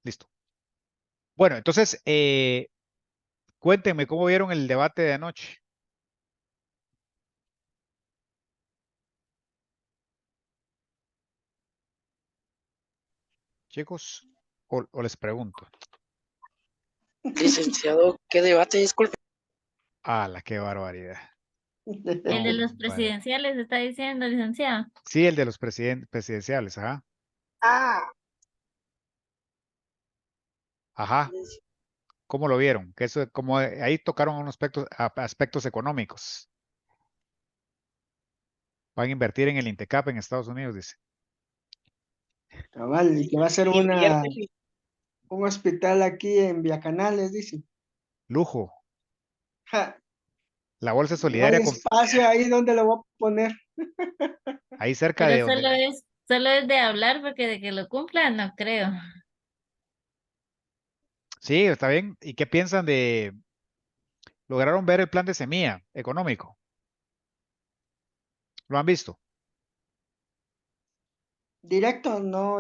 Listo. Bueno, entonces, cuéntenme cómo vieron el debate de anoche. Chicos, o les pregunto. Licenciado, ¿qué debate? Disculpe. ¡Hala, qué barbaridad! El No, de los vale. presidenciales está diciendo, licenciado. Sí, el de los presidenciales, ajá. Ah, Ajá. ¿Cómo lo vieron? Que eso, como ahí tocaron unos aspectos económicos. Van a invertir en el INTECAP en Estados Unidos, dice. Cabal, y que va a ser invierte. un hospital aquí en Villacanales, dice. Lujo. Ja, La bolsa no hay solidaria espacio ahí donde lo voy a poner. ahí cerca Pero de donde. solo es de hablar porque de que lo cumplan, no creo. Sí, está bien. ¿Y qué piensan de? Lograron ver el plan de semilla económico. ¿Lo han visto? Directo, no.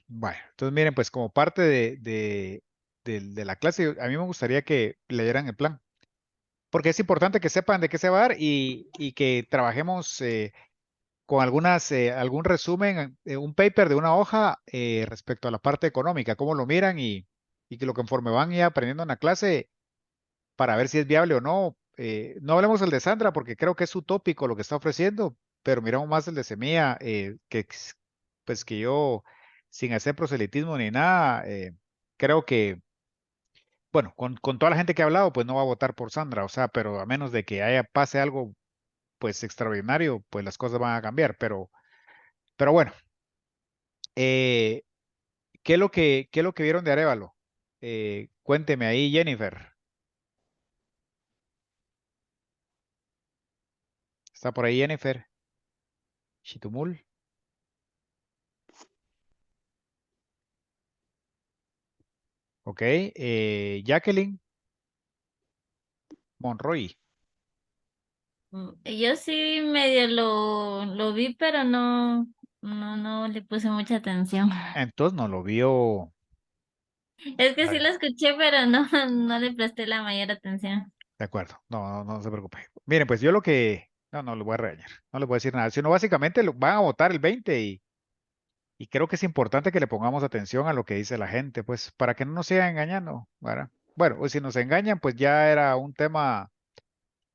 Bueno, entonces miren, pues como parte de la clase, a mí me gustaría que leyeran el plan, porque es importante que sepan de qué se va a dar y que trabajemos con algún resumen, un paper de una hoja respecto a la parte económica, cómo lo miran y que lo conforme van ya aprendiendo en la clase para ver si es viable o no. No hablemos el de Sandra porque creo que es utópico lo que está ofreciendo, pero miramos más el de Semilla, pues que yo, sin hacer proselitismo ni nada, creo que, bueno, con toda la gente que ha hablado, pues no va a votar por Sandra, o sea, pero a menos de que pase algo, pues extraordinario, pues las cosas van a cambiar, pero bueno, eh, ¿qué es lo que vieron de Arévalo? Cuénteme ahí, Jennifer. ¿Está por ahí Jennifer? Chitumul. Ok. Jacqueline Monroy. Yo sí medio lo vi, pero no le puse mucha atención. Entonces no lo vio. Es que sí Vale, lo escuché, pero no le presté la mayor atención. de acuerdo. No, no, no se preocupe. Miren, pues yo lo que. No, no le voy a regañar. No le voy a decir nada. Sino básicamente van a votar el 20 y creo que es importante que le pongamos atención a lo que dice la gente, pues para que no nos sigan engañando, ¿verdad? Bueno, pues si nos engañan, pues ya era un tema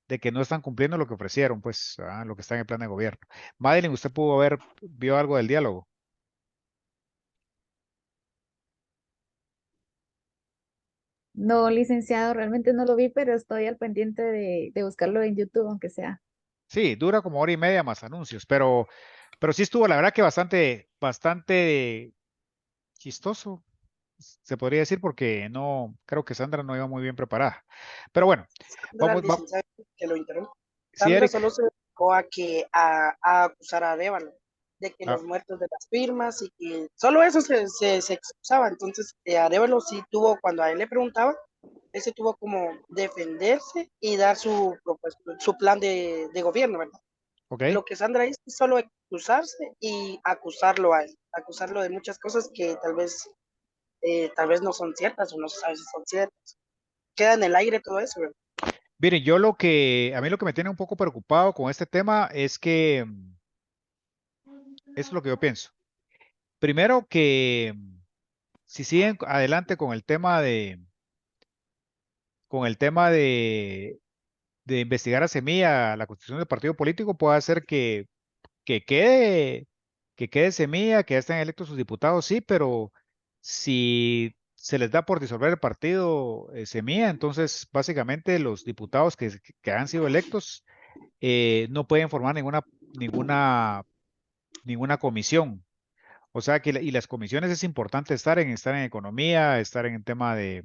de que no están cumpliendo lo que ofrecieron, pues, lo que está en el plan de gobierno. Madeline, usted vio algo del diálogo. No, licenciado, realmente no lo vi, pero estoy al pendiente de buscarlo en YouTube, aunque sea. Sí, dura como hora y media más anuncios, pero sí estuvo, la verdad que bastante chistoso, se podría decir, porque no, creo que Sandra no iba muy bien preparada. Pero bueno, Sandra, vamos, licenciado, que lo interrumpo. sí, Sandra Eric. solo se dedicó a acusar a Arevalo de que Ah, los muertos de las firmas y que solo eso se excusaba. Entonces, Arevalo sí tuvo, cuando a él le preguntaba, él se tuvo como defenderse y dar su plan de gobierno, ¿verdad? ok. Lo que Sandra hizo es solo excusarse y acusarlo a él, acusarlo de muchas cosas que tal vez no son ciertas o no se sabe si son ciertas. Queda en el aire todo eso, ¿verdad? Miren, a mí lo que me tiene un poco preocupado con este tema es que, eso es lo que yo pienso. Primero que si siguen adelante con el tema de investigar a Semilla, la constitución del partido político, puede hacer que quede, que quede Semilla, que ya estén electos sus diputados, sí, pero si se les da por disolver el partido Semilla, entonces básicamente los diputados que han sido electos no pueden formar ninguna comisión. O sea que y las comisiones es importante estar en economía, estar en el tema de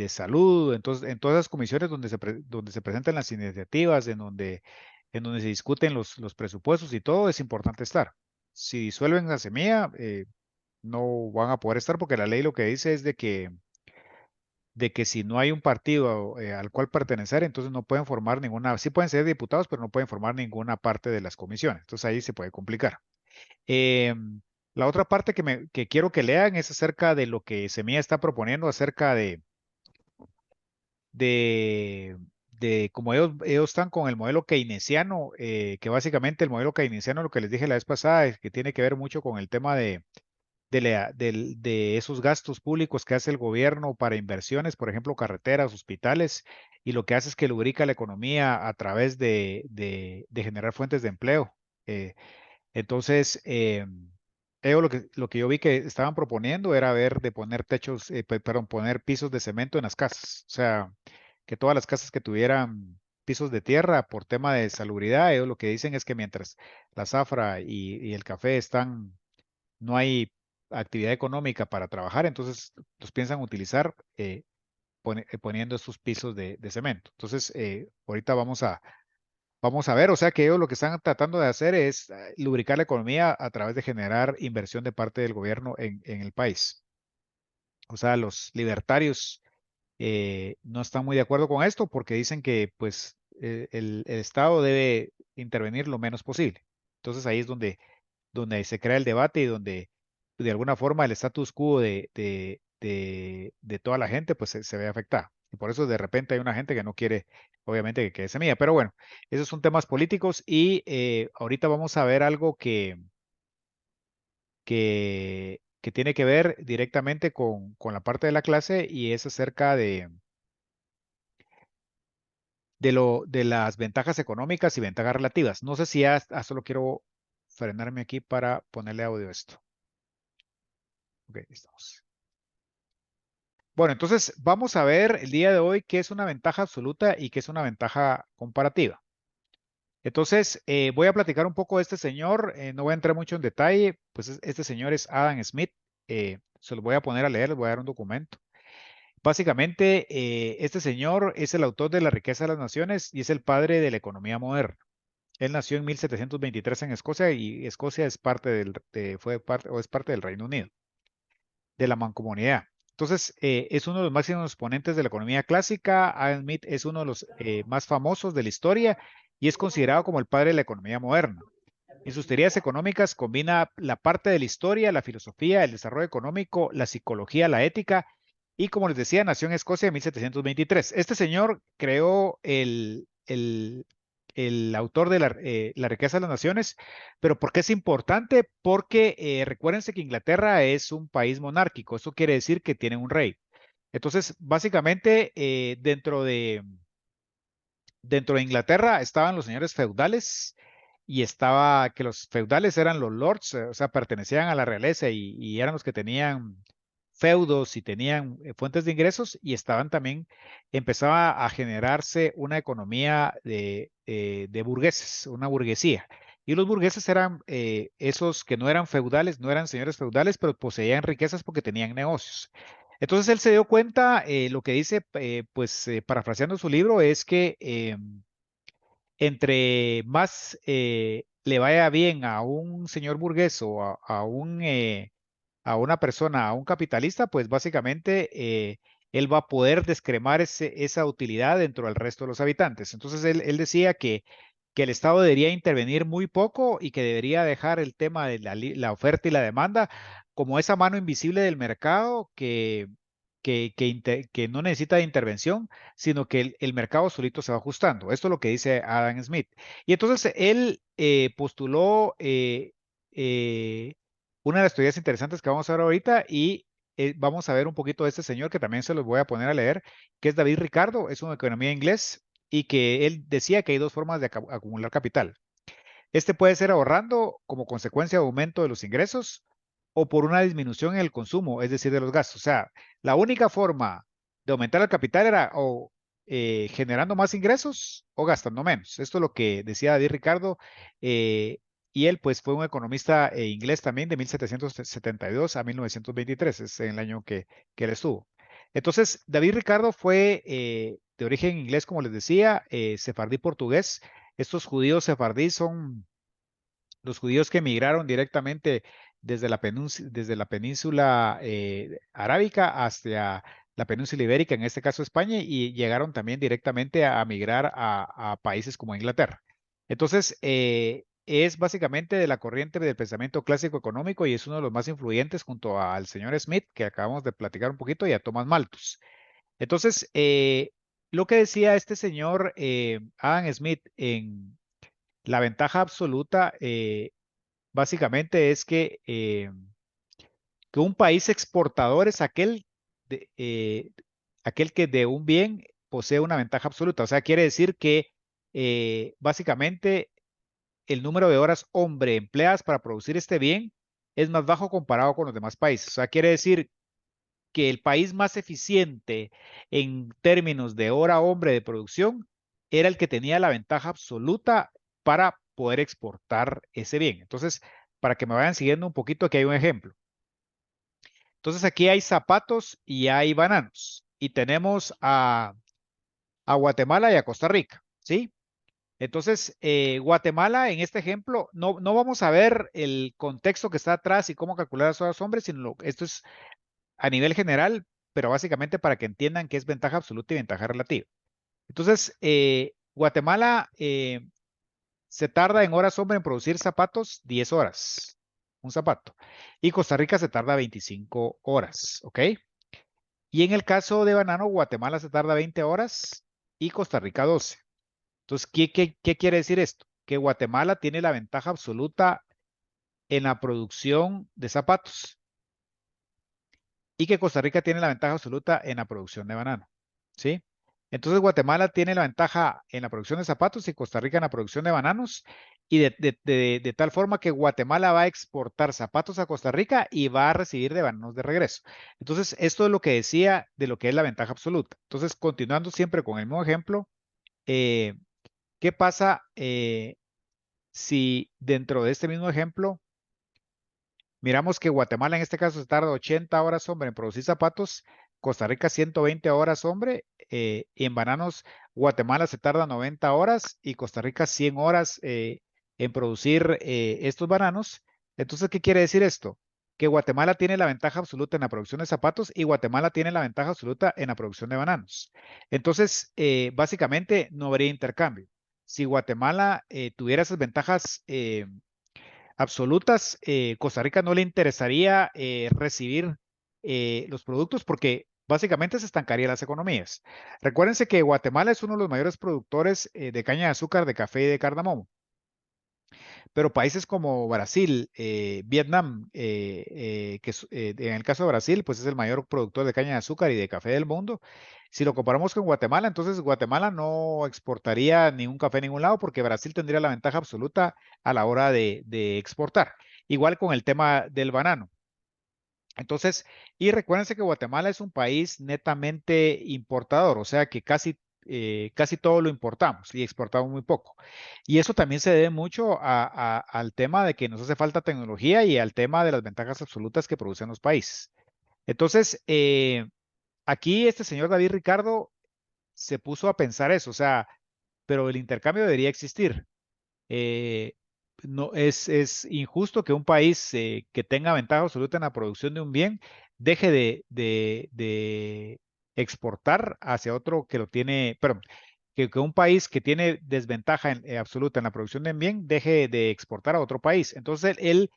salud, entonces en todas esas comisiones donde se presentan las iniciativas, en donde se discuten los presupuestos y todo, es importante estar. Si disuelven la semilla, no van a poder estar porque la ley lo que dice es de que si no hay un partido al cual pertenecer, entonces no pueden formar sí pueden ser diputados, pero no pueden formar ninguna parte de las comisiones. Entonces ahí se puede complicar. Eh, La otra parte que quiero que lean es acerca de lo que Semilla está proponiendo acerca de, de cómo ellos están con el modelo keynesiano, que básicamente el modelo keynesiano, lo que les dije la vez pasada, es que tiene que ver mucho con el tema de esos gastos públicos que hace el gobierno para inversiones, por ejemplo, carreteras, hospitales, y lo que hace es que lubrica la economía a través de generar fuentes de empleo. Entonces, ellos lo que yo vi que estaban proponiendo era ver de poner techos, perdón, poner pisos de cemento en las casas. O sea, que todas las casas que tuvieran pisos de tierra por tema de salubridad, ellos lo que dicen es que mientras la zafra y el café están, no hay actividad económica para trabajar, entonces los piensan utilizar poniendo estos pisos de cemento. Entonces, ahorita vamos a ver, o sea que ellos lo que están tratando de hacer es lubricar la economía a través de generar inversión de parte del gobierno en el país. O sea, los libertarios no están muy de acuerdo con esto porque dicen que pues el Estado debe intervenir lo menos posible. Entonces ahí es donde se crea el debate y donde de alguna forma el status quo de toda la gente pues se ve afectado. Y por eso de repente hay una gente que no quiere, obviamente, que quede semilla. Pero bueno, esos son temas políticos y ahorita vamos a ver algo que tiene que ver directamente con la parte de la clase y es acerca de las ventajas económicas y ventajas relativas. No sé si solo quiero frenarme aquí para ponerle audio a esto. Ok, estamos. Bueno, entonces vamos a ver el día de hoy qué es una ventaja absoluta y qué es una ventaja comparativa. Entonces, voy a platicar un poco de este señor, no voy a entrar mucho en detalle, pues este señor es Adam Smith, se lo voy a poner a leer, les voy a dar un documento. Básicamente, este señor es el autor de La riqueza de las naciones y es el padre de la economía moderna. Él nació en 1723 en Escocia y Escocia es parte fue parte o es parte del Reino Unido, de la mancomunidad. Entonces, es uno de los máximos exponentes de la economía clásica. Adam Smith es uno de los más famosos de la historia y es considerado como el padre de la economía moderna. En sus teorías económicas combina la parte de la historia, la filosofía, el desarrollo económico, la psicología, la ética y, como les decía, nació en Escocia en 1723. Este señor creó el autor de la riqueza de las naciones, pero ¿por qué es importante? Porque recuérdense que Inglaterra es un país monárquico, eso quiere decir que tiene un rey. Entonces, básicamente, dentro de Inglaterra estaban los señores feudales y estaba que los feudales eran los lords, o sea, pertenecían a la realeza y eran los que tenían feudos y tenían fuentes de ingresos y estaban también, empezaba a generarse una economía de burgueses, una burguesía. Y los burgueses eran esos que no eran feudales, no eran señores feudales, pero poseían riquezas porque tenían negocios. Entonces él se dio cuenta, lo que dice, pues parafraseando su libro, es que entre más le vaya bien a un señor burgués o a una persona, a un capitalista, pues básicamente él va a poder descremar esa utilidad dentro del resto de los habitantes. Entonces él decía que el Estado debería intervenir muy poco y que debería dejar el tema de la oferta y la demanda como esa mano invisible del mercado que no necesita de intervención, sino que el mercado solito se va ajustando. Esto es lo que dice Adam Smith. Y entonces él postuló una de las teorías interesantes que vamos a ver ahorita y vamos a ver un poquito de este señor que también se los voy a poner a leer, que es David Ricardo, es un economía inglés y que él decía que hay dos formas de acumular capital. Este puede ser ahorrando como consecuencia de aumento de los ingresos o por una disminución en el consumo, es decir, de los gastos. O sea, la única forma de aumentar el capital era o generando más ingresos o gastando menos. Esto es lo que decía David Ricardo. Y él, pues, fue un economista inglés también de 1772 a 1923, es el año que él estuvo. Entonces, David Ricardo fue de origen inglés, como les decía, sefardí portugués. Estos judíos sefardí son los judíos que emigraron directamente desde la península arábica hacia la península ibérica, en este caso España, y llegaron también directamente a migrar a países como Inglaterra. Entonces, es básicamente de la corriente del pensamiento clásico económico y es uno de los más influyentes junto al señor Smith, que acabamos de platicar un poquito, y a Thomas Malthus. Entonces, lo que decía este señor Adam Smith en la ventaja absoluta, básicamente es que un país exportador es aquel que de un bien posee una ventaja absoluta. O sea, quiere decir que básicamente el número de horas hombre empleadas para producir este bien es más bajo comparado con los demás países. O sea, quiere decir que el país más eficiente en términos de hora hombre de producción era el que tenía la ventaja absoluta para poder exportar ese bien. Entonces, para que me vayan siguiendo un poquito, aquí hay un ejemplo. Entonces, aquí hay zapatos y hay bananos. Y tenemos a Guatemala y a Costa Rica, ¿sí? Entonces, Guatemala, en este ejemplo, no vamos a ver el contexto que está atrás y cómo calcular las horas hombres, sino esto es a nivel general, pero básicamente para que entiendan qué es ventaja absoluta y ventaja relativa. Entonces, Guatemala se tarda en horas hombre en producir zapatos 10 horas, un zapato. Y Costa Rica se tarda 25 horas, ¿ok? Y en el caso de banano, Guatemala se tarda 20 horas y Costa Rica 12. Entonces, ¿qué quiere decir esto? Que Guatemala tiene la ventaja absoluta en la producción de zapatos y que Costa Rica tiene la ventaja absoluta en la producción de banano, ¿sí? Entonces Guatemala tiene la ventaja en la producción de zapatos y Costa Rica en la producción de bananos y de tal forma que Guatemala va a exportar zapatos a Costa Rica y va a recibir de bananos de regreso. Entonces, esto es lo que decía de lo que es la ventaja absoluta. Entonces, continuando siempre con el mismo ejemplo, eh, ¿qué pasa si dentro de este mismo ejemplo miramos que Guatemala en este caso se tarda 80 horas, hombre, en producir zapatos, Costa Rica 120 horas, hombre, y en bananos Guatemala se tarda 90 horas y Costa Rica 100 horas en producir estos bananos? Entonces, ¿qué quiere decir esto? Que Guatemala tiene la ventaja absoluta en la producción de zapatos y Guatemala tiene la ventaja absoluta en la producción de bananos. Entonces, básicamente no habría intercambio. Si Guatemala tuviera esas ventajas absolutas, Costa Rica no le interesaría recibir los productos porque básicamente se estancarían las economías. Recuérdense que Guatemala es uno de los mayores productores de caña de azúcar, de café y de cardamomo. Pero países como Brasil, Vietnam, en el caso de Brasil, pues es el mayor productor de caña de azúcar y de café del mundo. Si lo comparamos con Guatemala, entonces Guatemala no exportaría ningún café a ningún lado porque Brasil tendría la ventaja absoluta a la hora de exportar. Igual con el tema del banano. Entonces, y recuérdense que Guatemala es un país netamente importador, o sea que casi todo lo importamos y exportamos muy poco. Y eso también se debe mucho al tema de que nos hace falta tecnología y al tema de las ventajas absolutas que producen los países. Entonces, aquí este señor David Ricardo se puso a pensar eso, o sea, pero el intercambio debería existir. Eh, no, es injusto que un país que tenga ventaja absoluta en la producción de un bien deje de exportar hacia otro que lo tiene, perdón, que un país que tiene desventaja absoluta en la producción de un bien deje de exportar a otro país. Entonces él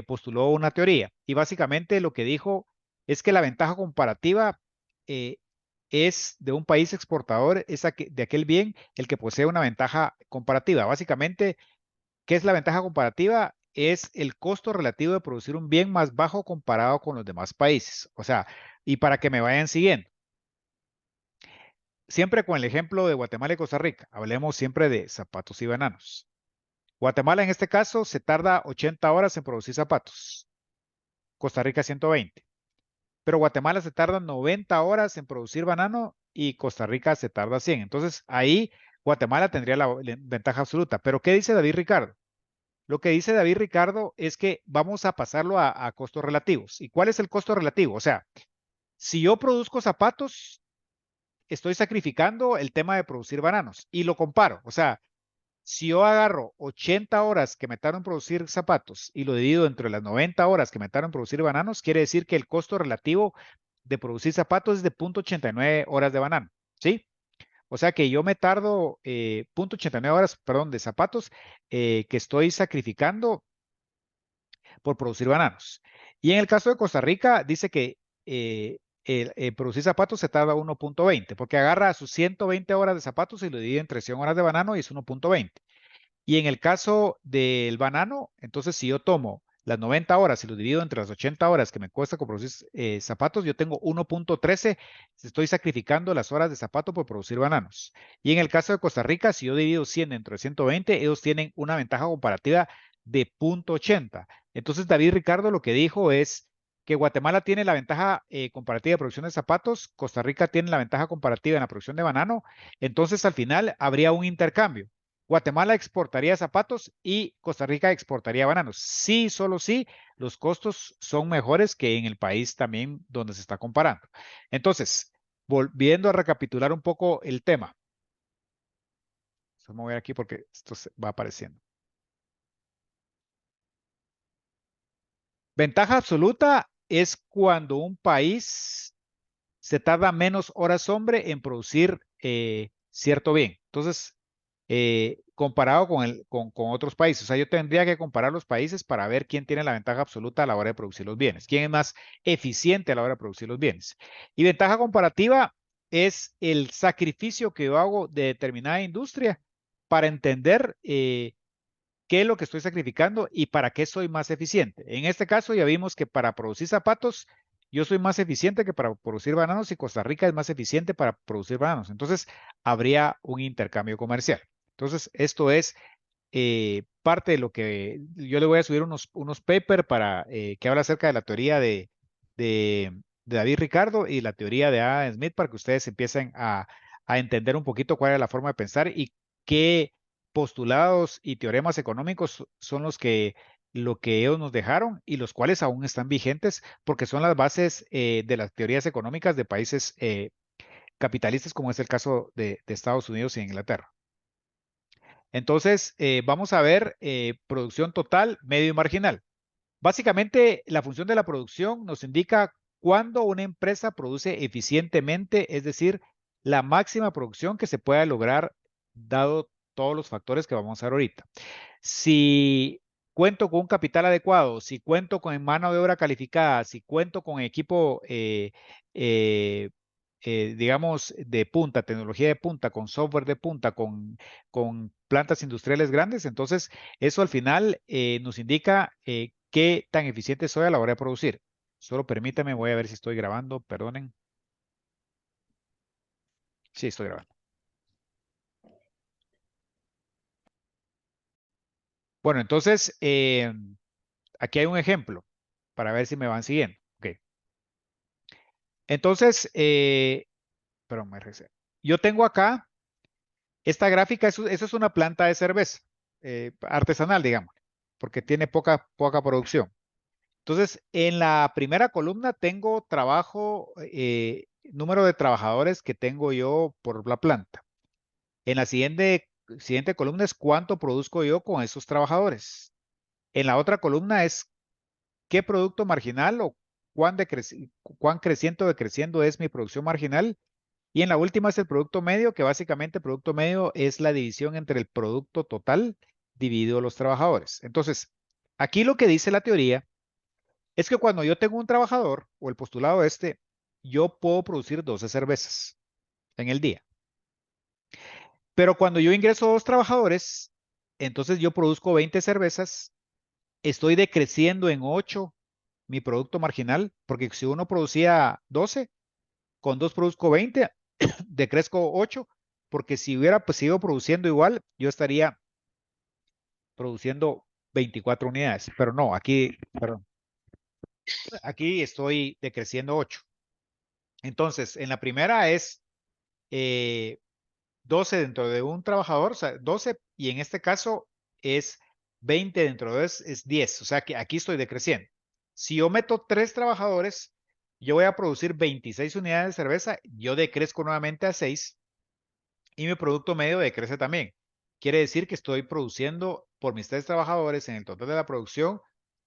postuló una teoría y básicamente lo que dijo es que la ventaja comparativa eh, es de un país exportador, es de aquel bien el que posee una ventaja comparativa. Básicamente, ¿qué es la ventaja comparativa? Es el costo relativo de producir un bien más bajo comparado con los demás países. O sea, y para que me vayan siguiendo, siempre con el ejemplo de Guatemala y Costa Rica, hablemos siempre de zapatos y bananos. Guatemala en este caso se tarda 80 horas en producir zapatos, Costa Rica 120. Pero Guatemala se tarda 90 horas en producir banano y Costa Rica se tarda 100. Entonces ahí Guatemala tendría la ventaja absoluta. Pero ¿qué dice David Ricardo? Lo que dice David Ricardo es que vamos a pasarlo a costos relativos. ¿Y cuál es el costo relativo? O sea, si yo produzco zapatos, estoy sacrificando el tema de producir bananos y lo comparo. O sea, si yo agarro 80 horas que me tardan en producir zapatos y lo divido entre las 90 horas que me tardan en producir bananos, quiere decir que el costo relativo de producir zapatos es de 0.89 horas de banano, ¿sí? O sea que yo me tardo 0.89 horas, perdón, de zapatos que estoy sacrificando por producir bananos. Y en el caso de Costa Rica, dice que producir zapatos se tarda 1.20, porque agarra sus 120 horas de zapatos y lo divide entre 100 horas de banano y es 1.20. Y en el caso del banano, entonces si yo tomo las 90 horas y lo divido entre las 80 horas que me cuesta producir zapatos, yo tengo 1.13, estoy sacrificando las horas de zapato por producir bananos. Y en el caso de Costa Rica, si yo divido 100 dentro de 120, ellos tienen una ventaja comparativa de 0.80. Entonces David Ricardo lo que dijo es que Guatemala tiene la ventaja comparativa de producción de zapatos, Costa Rica tiene la ventaja comparativa en la producción de banano, entonces al final habría un intercambio. Guatemala exportaría zapatos y Costa Rica exportaría bananos. Sí, solo sí, los costos son mejores que en el país también donde se está comparando. Entonces, volviendo a recapitular un poco el tema. Vamos a ver aquí porque esto va apareciendo. Ventaja absoluta es cuando un país se tarda menos horas hombre en producir cierto bien. Entonces, comparado con otros países, o sea, yo tendría que comparar los países para ver quién tiene la ventaja absoluta a la hora de producir los bienes, quién es más eficiente a la hora de producir los bienes. Y ventaja comparativa es el sacrificio que yo hago de determinada industria para entender qué es lo que estoy sacrificando y para qué soy más eficiente. En este caso ya vimos que para producir zapatos yo soy más eficiente que para producir bananos y Costa Rica es más eficiente para producir bananos. Entonces habría un intercambio comercial. Entonces esto es parte de lo que yo le voy a subir unos papers para que habla acerca de la teoría de David Ricardo y la teoría de Adam Smith para que ustedes empiecen a entender un poquito cuál es la forma de pensar y qué postulados y teoremas económicos son lo que ellos nos dejaron y los cuales aún están vigentes porque son las bases de las teorías económicas de países capitalistas como es el caso de Estados Unidos y Inglaterra. Entonces, vamos a ver producción total, medio y marginal. Básicamente, la función de la producción nos indica cuándo una empresa produce eficientemente, es decir, la máxima producción que se pueda lograr dado todos los factores que vamos a ver ahorita. Si cuento con un capital adecuado, si cuento con mano de obra calificada, si cuento con equipo, digamos, de punta, tecnología de punta, con software de punta, con plantas industriales grandes, entonces eso al final nos indica qué tan eficiente soy a la hora de producir. Solo permítame, voy a ver si estoy grabando, perdonen. Sí, estoy grabando. Bueno, entonces, aquí hay un ejemplo para ver si me van siguiendo. Ok. Entonces, perdón, me regresé. Yo tengo acá esta gráfica, eso es una planta de cerveza artesanal, digamos, porque tiene poca producción. Entonces, en la primera columna tengo trabajo, número de trabajadores que tengo yo por la planta. En la siguiente columna es cuánto produzco yo con esos trabajadores. En la otra columna es qué producto marginal o cuán creciente o decreciendo es mi producción marginal. Y en la última es el producto medio, que básicamente el producto medio es la división entre el producto total dividido los trabajadores. Entonces, aquí lo que dice la teoría es que cuando yo tengo un trabajador o el postulado este, yo puedo producir 12 cervezas en el día. Pero cuando yo ingreso 2 trabajadores, entonces yo produzco 20 cervezas, estoy decreciendo en 8 mi producto marginal, porque si uno producía 12, con 2 produzco 20, decrezco 8, porque si hubiera pues, seguido produciendo igual, yo estaría produciendo 24 unidades. Pero no, perdón, aquí estoy decreciendo 8. Entonces, en la primera es 12 dentro de un trabajador, o sea, 12, y en este caso es 20 dentro de es 10, o sea que aquí estoy decreciendo. Si yo meto 3 trabajadores, yo voy a producir 26 unidades de cerveza, yo decrezco nuevamente a 6 y mi producto medio decrece también. Quiere decir que estoy produciendo por mis 3 trabajadores en el total de la producción,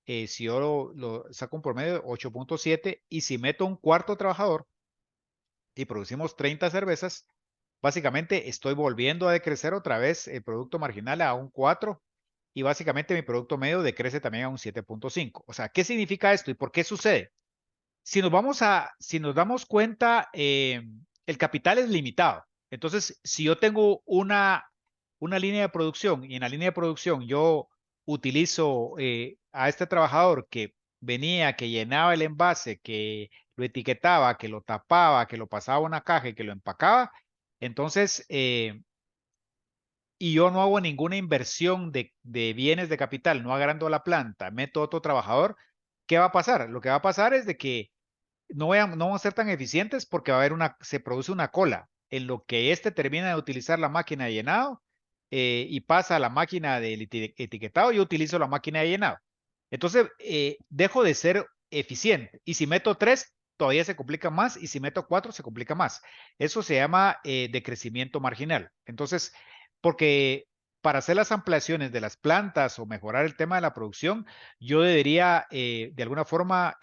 si yo lo saco un promedio de 8.7 y si meto un cuarto trabajador y producimos 30 cervezas, básicamente estoy volviendo a decrecer otra vez el producto marginal a un 4 y básicamente mi producto medio decrece también a un 7.5. O sea, ¿qué significa esto y por qué sucede? Si nos damos cuenta, el capital es limitado. Entonces, si yo tengo una línea de producción y en la línea de producción yo utilizo a este trabajador que venía, que llenaba el envase, que lo etiquetaba, que lo tapaba, que lo pasaba a una caja y que lo empacaba, entonces, y yo no hago ninguna inversión de bienes de capital, no agrando la planta, meto otro trabajador, ¿qué va a pasar? Lo que va a pasar es de que no van a ser tan eficientes porque se produce una cola en lo que éste termina de utilizar la máquina de llenado y pasa a la máquina del etiquetado, yo utilizo la máquina de llenado. Entonces, dejo de ser eficiente. Y si meto 3, todavía se complica más. Y si meto 4, se complica más. Eso se llama decrecimiento marginal. Entonces, porque para hacer las ampliaciones de las plantas o mejorar el tema de la producción, yo debería de alguna forma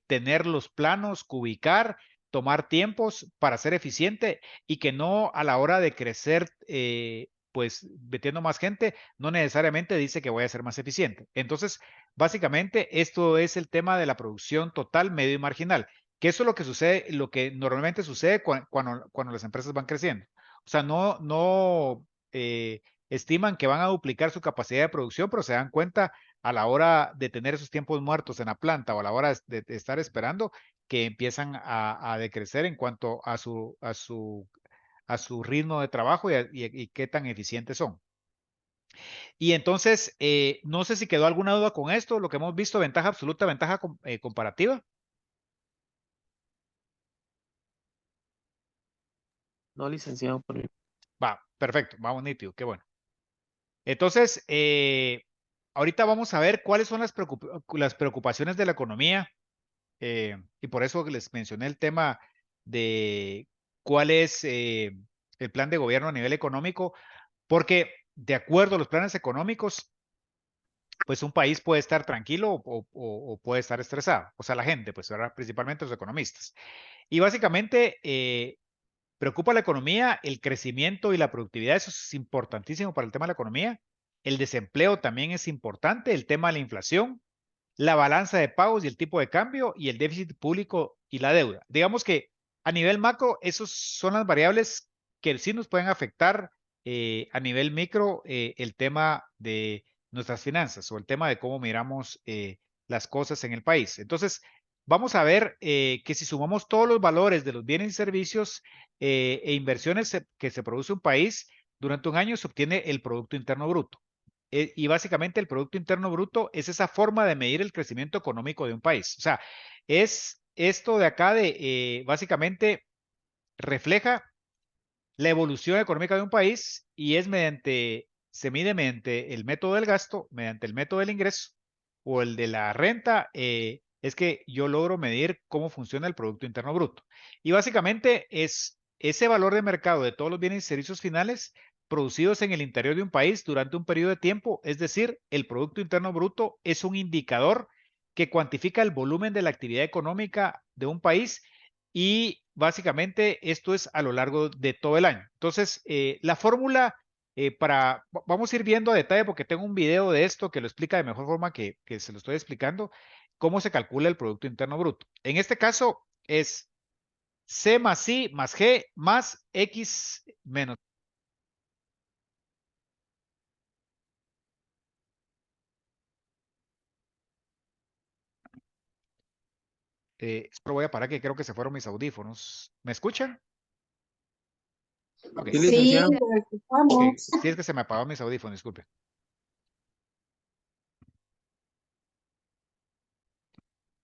tener los planos, cubicar, tomar tiempos para ser eficiente y que no a la hora de crecer, pues metiendo más gente, no necesariamente dice que voy a ser más eficiente. Entonces, básicamente, esto es el tema de la producción total, medio y marginal, que eso es lo que sucede, lo que normalmente sucede cuando las empresas van creciendo. O sea, no estiman que van a duplicar su capacidad de producción, pero se dan cuenta a la hora de tener esos tiempos muertos en la planta o a la hora de estar esperando que empiezan a decrecer en cuanto a su ritmo de trabajo y qué tan eficientes son. Y entonces, no sé si quedó alguna duda con esto, lo que hemos visto, ventaja absoluta, ventaja comparativa. No, licenciado, por mí. Va, perfecto, vamos nítido, qué bueno. Entonces, ahorita vamos a ver cuáles son las preocupaciones de la economía y por eso les mencioné el tema de cuál es el plan de gobierno a nivel económico, porque de acuerdo a los planes económicos, pues un país puede estar tranquilo o puede estar estresado. O sea, la gente, pues ahora principalmente los economistas. Y básicamente preocupa la economía, el crecimiento y la productividad, eso es importantísimo para el tema de la economía. El desempleo también es importante, el tema de la inflación, la balanza de pagos y el tipo de cambio y el déficit público y la deuda. Digamos que a nivel macro, esas son las variables que sí nos pueden afectar a nivel micro el tema de nuestras finanzas o el tema de cómo miramos las cosas en el país. Entonces, vamos a ver que si sumamos todos los valores de los bienes y servicios e inversiones que se produce un país, durante un año se obtiene el Producto Interno Bruto. Y básicamente el Producto Interno Bruto es esa forma de medir el crecimiento económico de un país. O sea, es esto de acá básicamente refleja la evolución económica de un país y se mide mediante el método del gasto, mediante el método del ingreso o el de la renta, es que yo logro medir cómo funciona el Producto Interno Bruto. Y básicamente es ese valor de mercado de todos los bienes y servicios finales producidos en el interior de un país durante un periodo de tiempo, es decir, el Producto Interno Bruto es un indicador que cuantifica el volumen de la actividad económica de un país y básicamente esto es a lo largo de todo el año. Entonces, la fórmula vamos a ir viendo a detalle porque tengo un video de esto que lo explica de mejor forma que se lo estoy explicando, cómo se calcula el Producto Interno Bruto. En este caso es C más I más G más X menos. Pero voy a parar que creo que se fueron mis audífonos. ¿Me escuchan? Ok. Sí, Sí, licenciado. Ok, sí, es que se me apagaron mis audífonos, disculpe.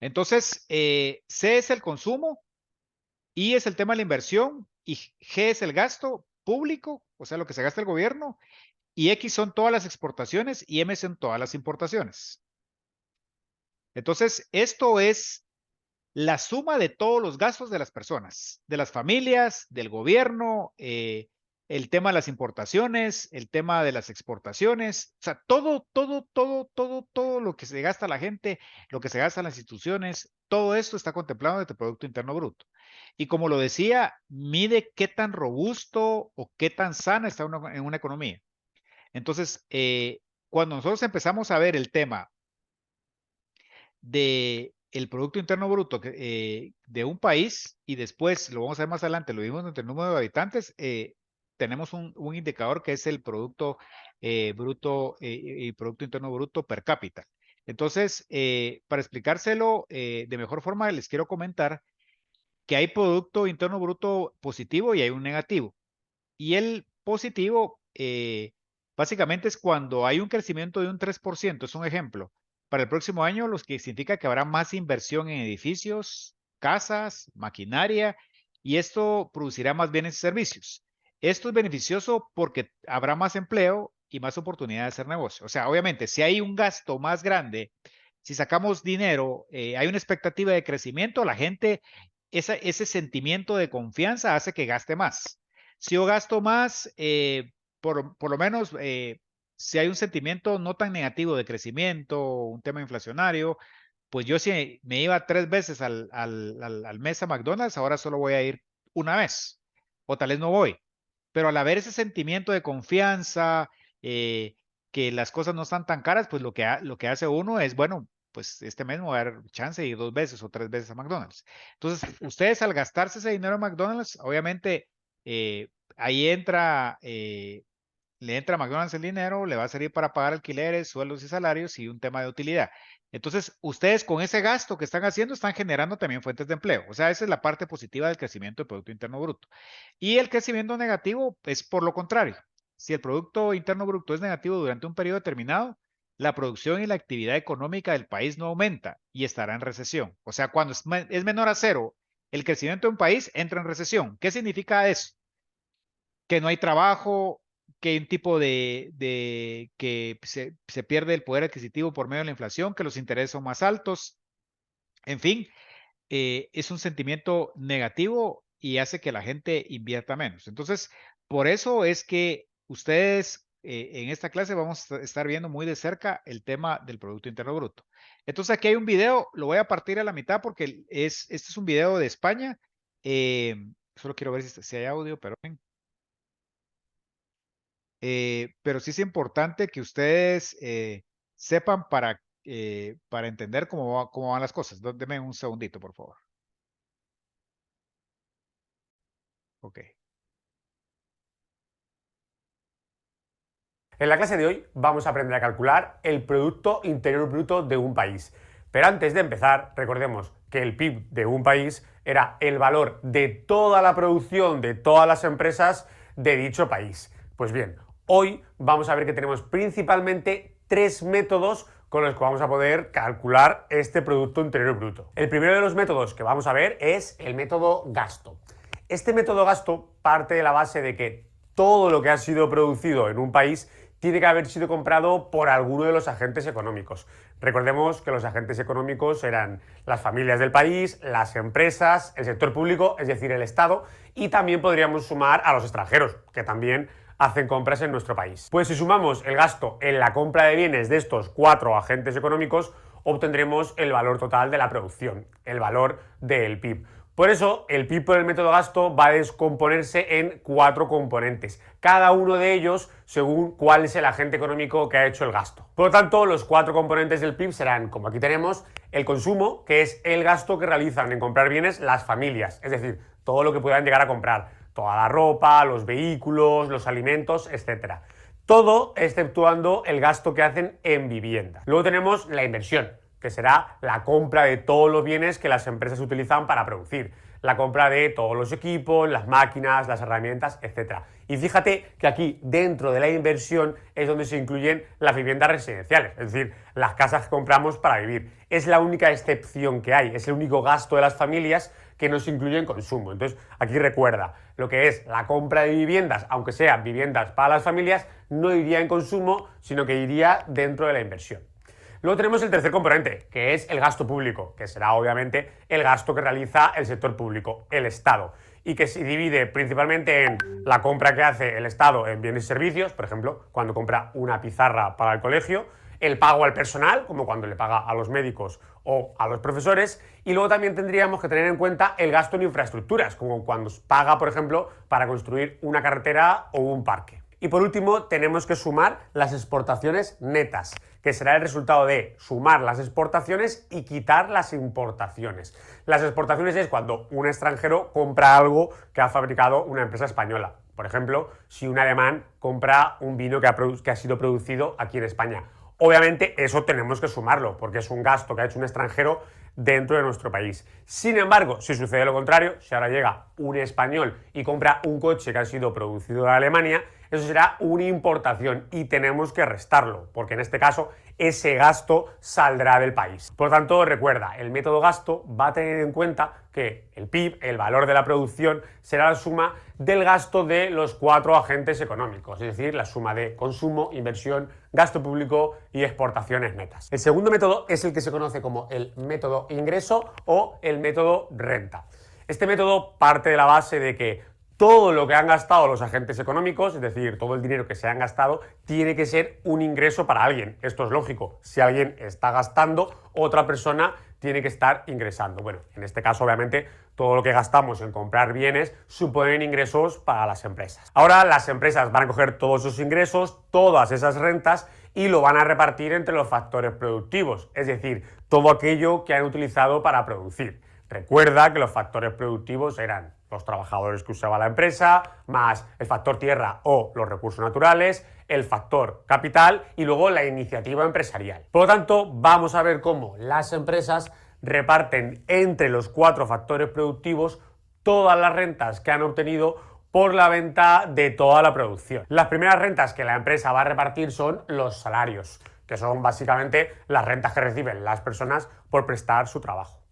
Entonces, C es el consumo, I es el tema de la inversión y G es el gasto público, o sea, lo que se gasta el gobierno, y X son todas las exportaciones y M son todas las importaciones. Entonces, esto es la suma de todos los gastos de las personas, de las familias, del gobierno, el tema de las importaciones, el tema de las exportaciones, o sea, todo lo que se gasta la gente, lo que se gasta en las instituciones, todo esto está contemplado en el Producto Interno Bruto. Y como lo decía, mide qué tan robusto o qué tan sana está en una economía. Entonces, cuando nosotros empezamos a ver el tema de el Producto Interno Bruto de un país, y después, lo vamos a ver más adelante, lo vimos entre el número de habitantes, tenemos un indicador que es el Producto Bruto y Producto Interno Bruto per cápita. Entonces, para explicárselo de mejor forma, les quiero comentar que hay Producto Interno Bruto positivo y hay un negativo. Y el positivo básicamente es cuando hay un crecimiento de un 3%, es un ejemplo. Para el próximo año, lo que significa que habrá más inversión en edificios, casas, maquinaria, y esto producirá más bienes y servicios. Esto es beneficioso porque habrá más empleo y más oportunidad de hacer negocio. O sea, obviamente, si hay un gasto más grande, si sacamos dinero, hay una expectativa de crecimiento, la gente, ese sentimiento de confianza hace que gaste más. Si yo gasto más, por lo menos si hay un sentimiento no tan negativo de crecimiento, un tema inflacionario, pues yo si me iba 3 veces al mes a McDonald's, ahora solo voy a ir una vez, o tal vez no voy. Pero al haber ese sentimiento de confianza, que las cosas no están tan caras, pues lo que hace uno es, bueno, pues este mes me voy a dar chance de ir 2 veces o 3 veces a McDonald's. Entonces, ustedes al gastarse ese dinero en McDonald's, obviamente ahí le entra a McDonald's el dinero, le va a servir para pagar alquileres, sueldos y salarios y un tema de utilidad. Entonces, ustedes con ese gasto que están haciendo están generando también fuentes de empleo. O sea, esa es la parte positiva del crecimiento del Producto Interno Bruto. Y el crecimiento negativo es por lo contrario. Si el Producto Interno Bruto es negativo durante un periodo determinado, la producción y la actividad económica del país no aumenta y estará en recesión. O sea, cuando es menor a cero el crecimiento de un país, entra en recesión. ¿Qué significa eso? Que no hay trabajo, que hay un tipo que se pierde el poder adquisitivo por medio de la inflación, que los intereses son más altos, en fin, es un sentimiento negativo y hace que la gente invierta menos. Entonces, por eso es que ustedes en esta clase vamos a estar viendo muy de cerca el tema del Producto Interno Bruto. Entonces, aquí hay un video, lo voy a partir a la mitad porque este es un video de España. Solo quiero ver si hay audio, pero pero sí es importante que ustedes sepan para entender cómo van las cosas. Denme un segundito, por favor. Ok. En la clase de hoy vamos a aprender a calcular el Producto Interior Bruto de un país. Pero antes de empezar, recordemos que el PIB de un país era el valor de toda la producción de todas las empresas de dicho país. Pues bien, hoy vamos a ver que tenemos principalmente 3 métodos con los que vamos a poder calcular este Producto Interior Bruto. El primero de los métodos que vamos a ver es el método gasto. Este método gasto parte de la base de que todo lo que ha sido producido en un país tiene que haber sido comprado por alguno de los agentes económicos. Recordemos que los agentes económicos eran las familias del país, las empresas, el sector público, es decir, el Estado, y también podríamos sumar a los extranjeros, que también hacen compras en nuestro país. Pues si sumamos el gasto en la compra de bienes de estos 4 agentes económicos, obtendremos el valor total de la producción, el valor del PIB. Por eso, el PIB por el método gasto va a descomponerse en 4 componentes, cada uno de ellos según cuál es el agente económico que ha hecho el gasto. Por lo tanto, los 4 componentes del PIB serán, como aquí tenemos, el consumo, que es el gasto que realizan en comprar bienes las familias, es decir, todo lo que puedan llegar a comprar, toda la ropa, los vehículos, los alimentos, etc. Todo exceptuando el gasto que hacen en vivienda. Luego tenemos la inversión, que será la compra de todos los bienes que las empresas utilizan para producir, la compra de todos los equipos, las máquinas, las herramientas, etc. Y fíjate que aquí, dentro de la inversión, es donde se incluyen las viviendas residenciales, es decir, las casas que compramos para vivir. Es la única excepción que hay, es el único gasto de las familias que no se incluye en consumo. Entonces, aquí recuerda, lo que es la compra de viviendas, aunque sean viviendas para las familias, no iría en consumo, sino que iría dentro de la inversión. Luego tenemos el tercer componente, que es el gasto público, que será obviamente el gasto que realiza el sector público, el Estado, y que se divide principalmente en la compra que hace el Estado en bienes y servicios, por ejemplo, cuando compra una pizarra para el colegio, el pago al personal, como cuando le paga a los médicos o a los profesores, y luego también tendríamos que tener en cuenta el gasto en infraestructuras, como cuando paga, por ejemplo, para construir una carretera o un parque. Y por último, tenemos que sumar las exportaciones netas, que será el resultado de sumar las exportaciones y quitar las importaciones. Las exportaciones es cuando un extranjero compra algo que ha fabricado una empresa española. Por ejemplo, si un alemán compra un vino que ha sido producido aquí en España. Obviamente eso tenemos que sumarlo, porque es un gasto que ha hecho un extranjero dentro de nuestro país. Sin embargo, si sucede lo contrario, si ahora llega un español y compra un coche que ha sido producido en Alemania, eso será una importación y tenemos que restarlo, porque en este caso ese gasto saldrá del país. Por lo tanto, recuerda, el método gasto va a tener en cuenta que el PIB, el valor de la producción, será la suma del gasto de los 4 agentes económicos, es decir, la suma de consumo, inversión, gasto público y exportaciones netas. El segundo método es el que se conoce como el método ingreso o el método renta. Este método parte de la base de que todo lo que han gastado los agentes económicos, es decir, todo el dinero que se han gastado, tiene que ser un ingreso para alguien. Esto es lógico. Si alguien está gastando, otra persona tiene que estar ingresando. Bueno, en este caso, obviamente, todo lo que gastamos en comprar bienes suponen ingresos para las empresas. Ahora las empresas van a coger todos esos ingresos, todas esas rentas, y lo van a repartir entre los factores productivos, es decir, todo aquello que han utilizado para producir. Recuerda que los factores productivos eran los trabajadores que usaba la empresa, más el factor tierra o los recursos naturales, el factor capital y luego la iniciativa empresarial. Por lo tanto, vamos a ver cómo las empresas reparten entre los 4 factores productivos todas las rentas que han obtenido por la venta de toda la producción. Las primeras rentas que la empresa va a repartir son los salarios, que son básicamente las rentas que reciben las personas por prestar su trabajo.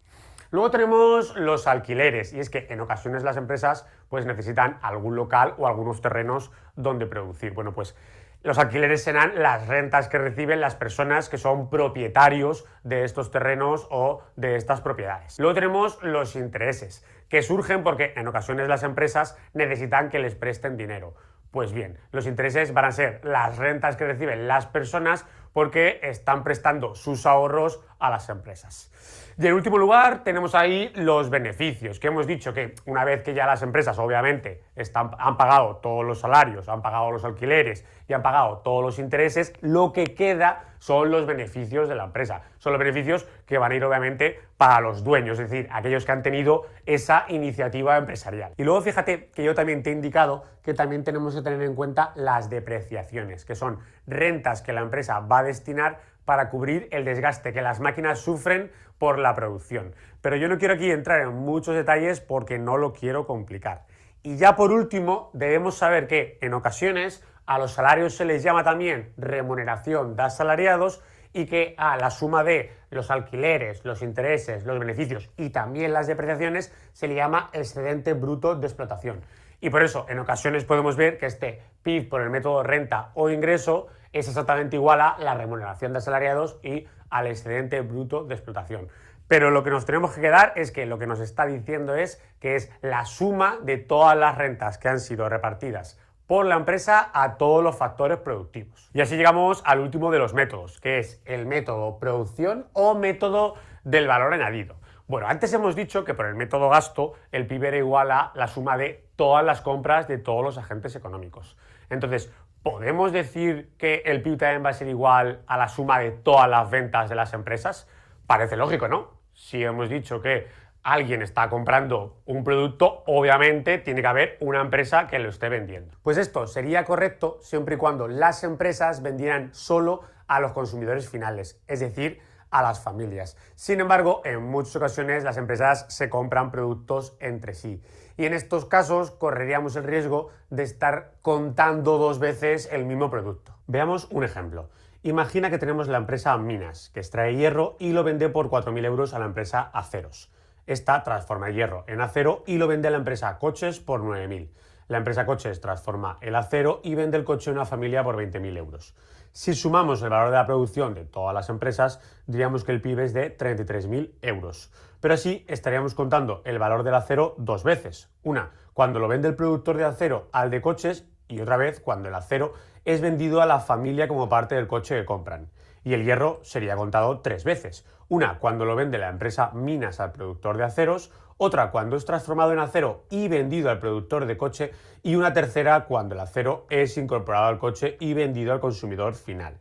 Luego tenemos los alquileres, y es que en ocasiones las empresas pues necesitan algún local o algunos terrenos donde producir. Bueno, pues los alquileres serán las rentas que reciben las personas que son propietarios de estos terrenos o de estas propiedades. Luego tenemos los intereses, que surgen porque en ocasiones las empresas necesitan que les presten dinero. Pues bien, los intereses van a ser las rentas que reciben las personas porque están prestando sus ahorros a las empresas. Y en último lugar tenemos ahí los beneficios, que hemos dicho que una vez que ya las empresas obviamente han pagado todos los salarios, han pagado los alquileres y han pagado todos los intereses, lo que queda son los beneficios de la empresa. Son los beneficios que van a ir obviamente para los dueños, es decir, aquellos que han tenido esa iniciativa empresarial. Y luego fíjate que yo también te he indicado que también tenemos que tener en cuenta las depreciaciones, que son rentas que la empresa va a destinar para cubrir el desgaste que las máquinas sufren por la producción. Pero yo no quiero aquí entrar en muchos detalles porque no lo quiero complicar. Y ya por último, debemos saber que en ocasiones a los salarios se les llama también remuneración de asalariados y que a la suma de los alquileres, los intereses, los beneficios y también las depreciaciones se le llama excedente bruto de explotación. Y por eso en ocasiones podemos ver que este PIB por el método renta o ingreso es exactamente igual a la remuneración de asalariados y al excedente bruto de explotación. Pero lo que nos tenemos que quedar es que lo que nos está diciendo es que es la suma de todas las rentas que han sido repartidas por la empresa a todos los factores productivos. Y así llegamos al último de los métodos, que es el método producción o método del valor añadido. Bueno, antes hemos dicho que por el método gasto el PIB era igual a la suma de todas las compras de todos los agentes económicos. Entonces, ¿podemos decir que el PIB también va a ser igual a la suma de todas las ventas de las empresas? Parece lógico, ¿no? Si hemos dicho que alguien está comprando un producto, obviamente tiene que haber una empresa que lo esté vendiendo. Pues esto sería correcto siempre y cuando las empresas vendieran solo a los consumidores finales, es decir, a las familias. Sin embargo, en muchas ocasiones las empresas se compran productos entre sí. Y en estos casos correríamos el riesgo de estar contando 2 veces el mismo producto. Veamos un ejemplo. Imagina que tenemos la empresa Minas, que extrae hierro y lo vende por 4.000 euros a la empresa Aceros. Esta transforma el hierro en acero y lo vende a la empresa Coches por 9.000. La empresa Coches transforma el acero y vende el coche a una familia por 20.000 euros. Si sumamos el valor de la producción de todas las empresas, diríamos que el PIB es de 33.000 euros. Pero así estaríamos contando el valor del acero dos veces. Una, cuando lo vende el productor de acero al de coches, y otra vez cuando el acero es vendido a la familia como parte del coche que compran. Y el hierro sería contado tres veces. Una, cuando lo vende la empresa Minas al productor de aceros, otra cuando es transformado en acero y vendido al productor de coche, y una tercera cuando el acero es incorporado al coche y vendido al consumidor final.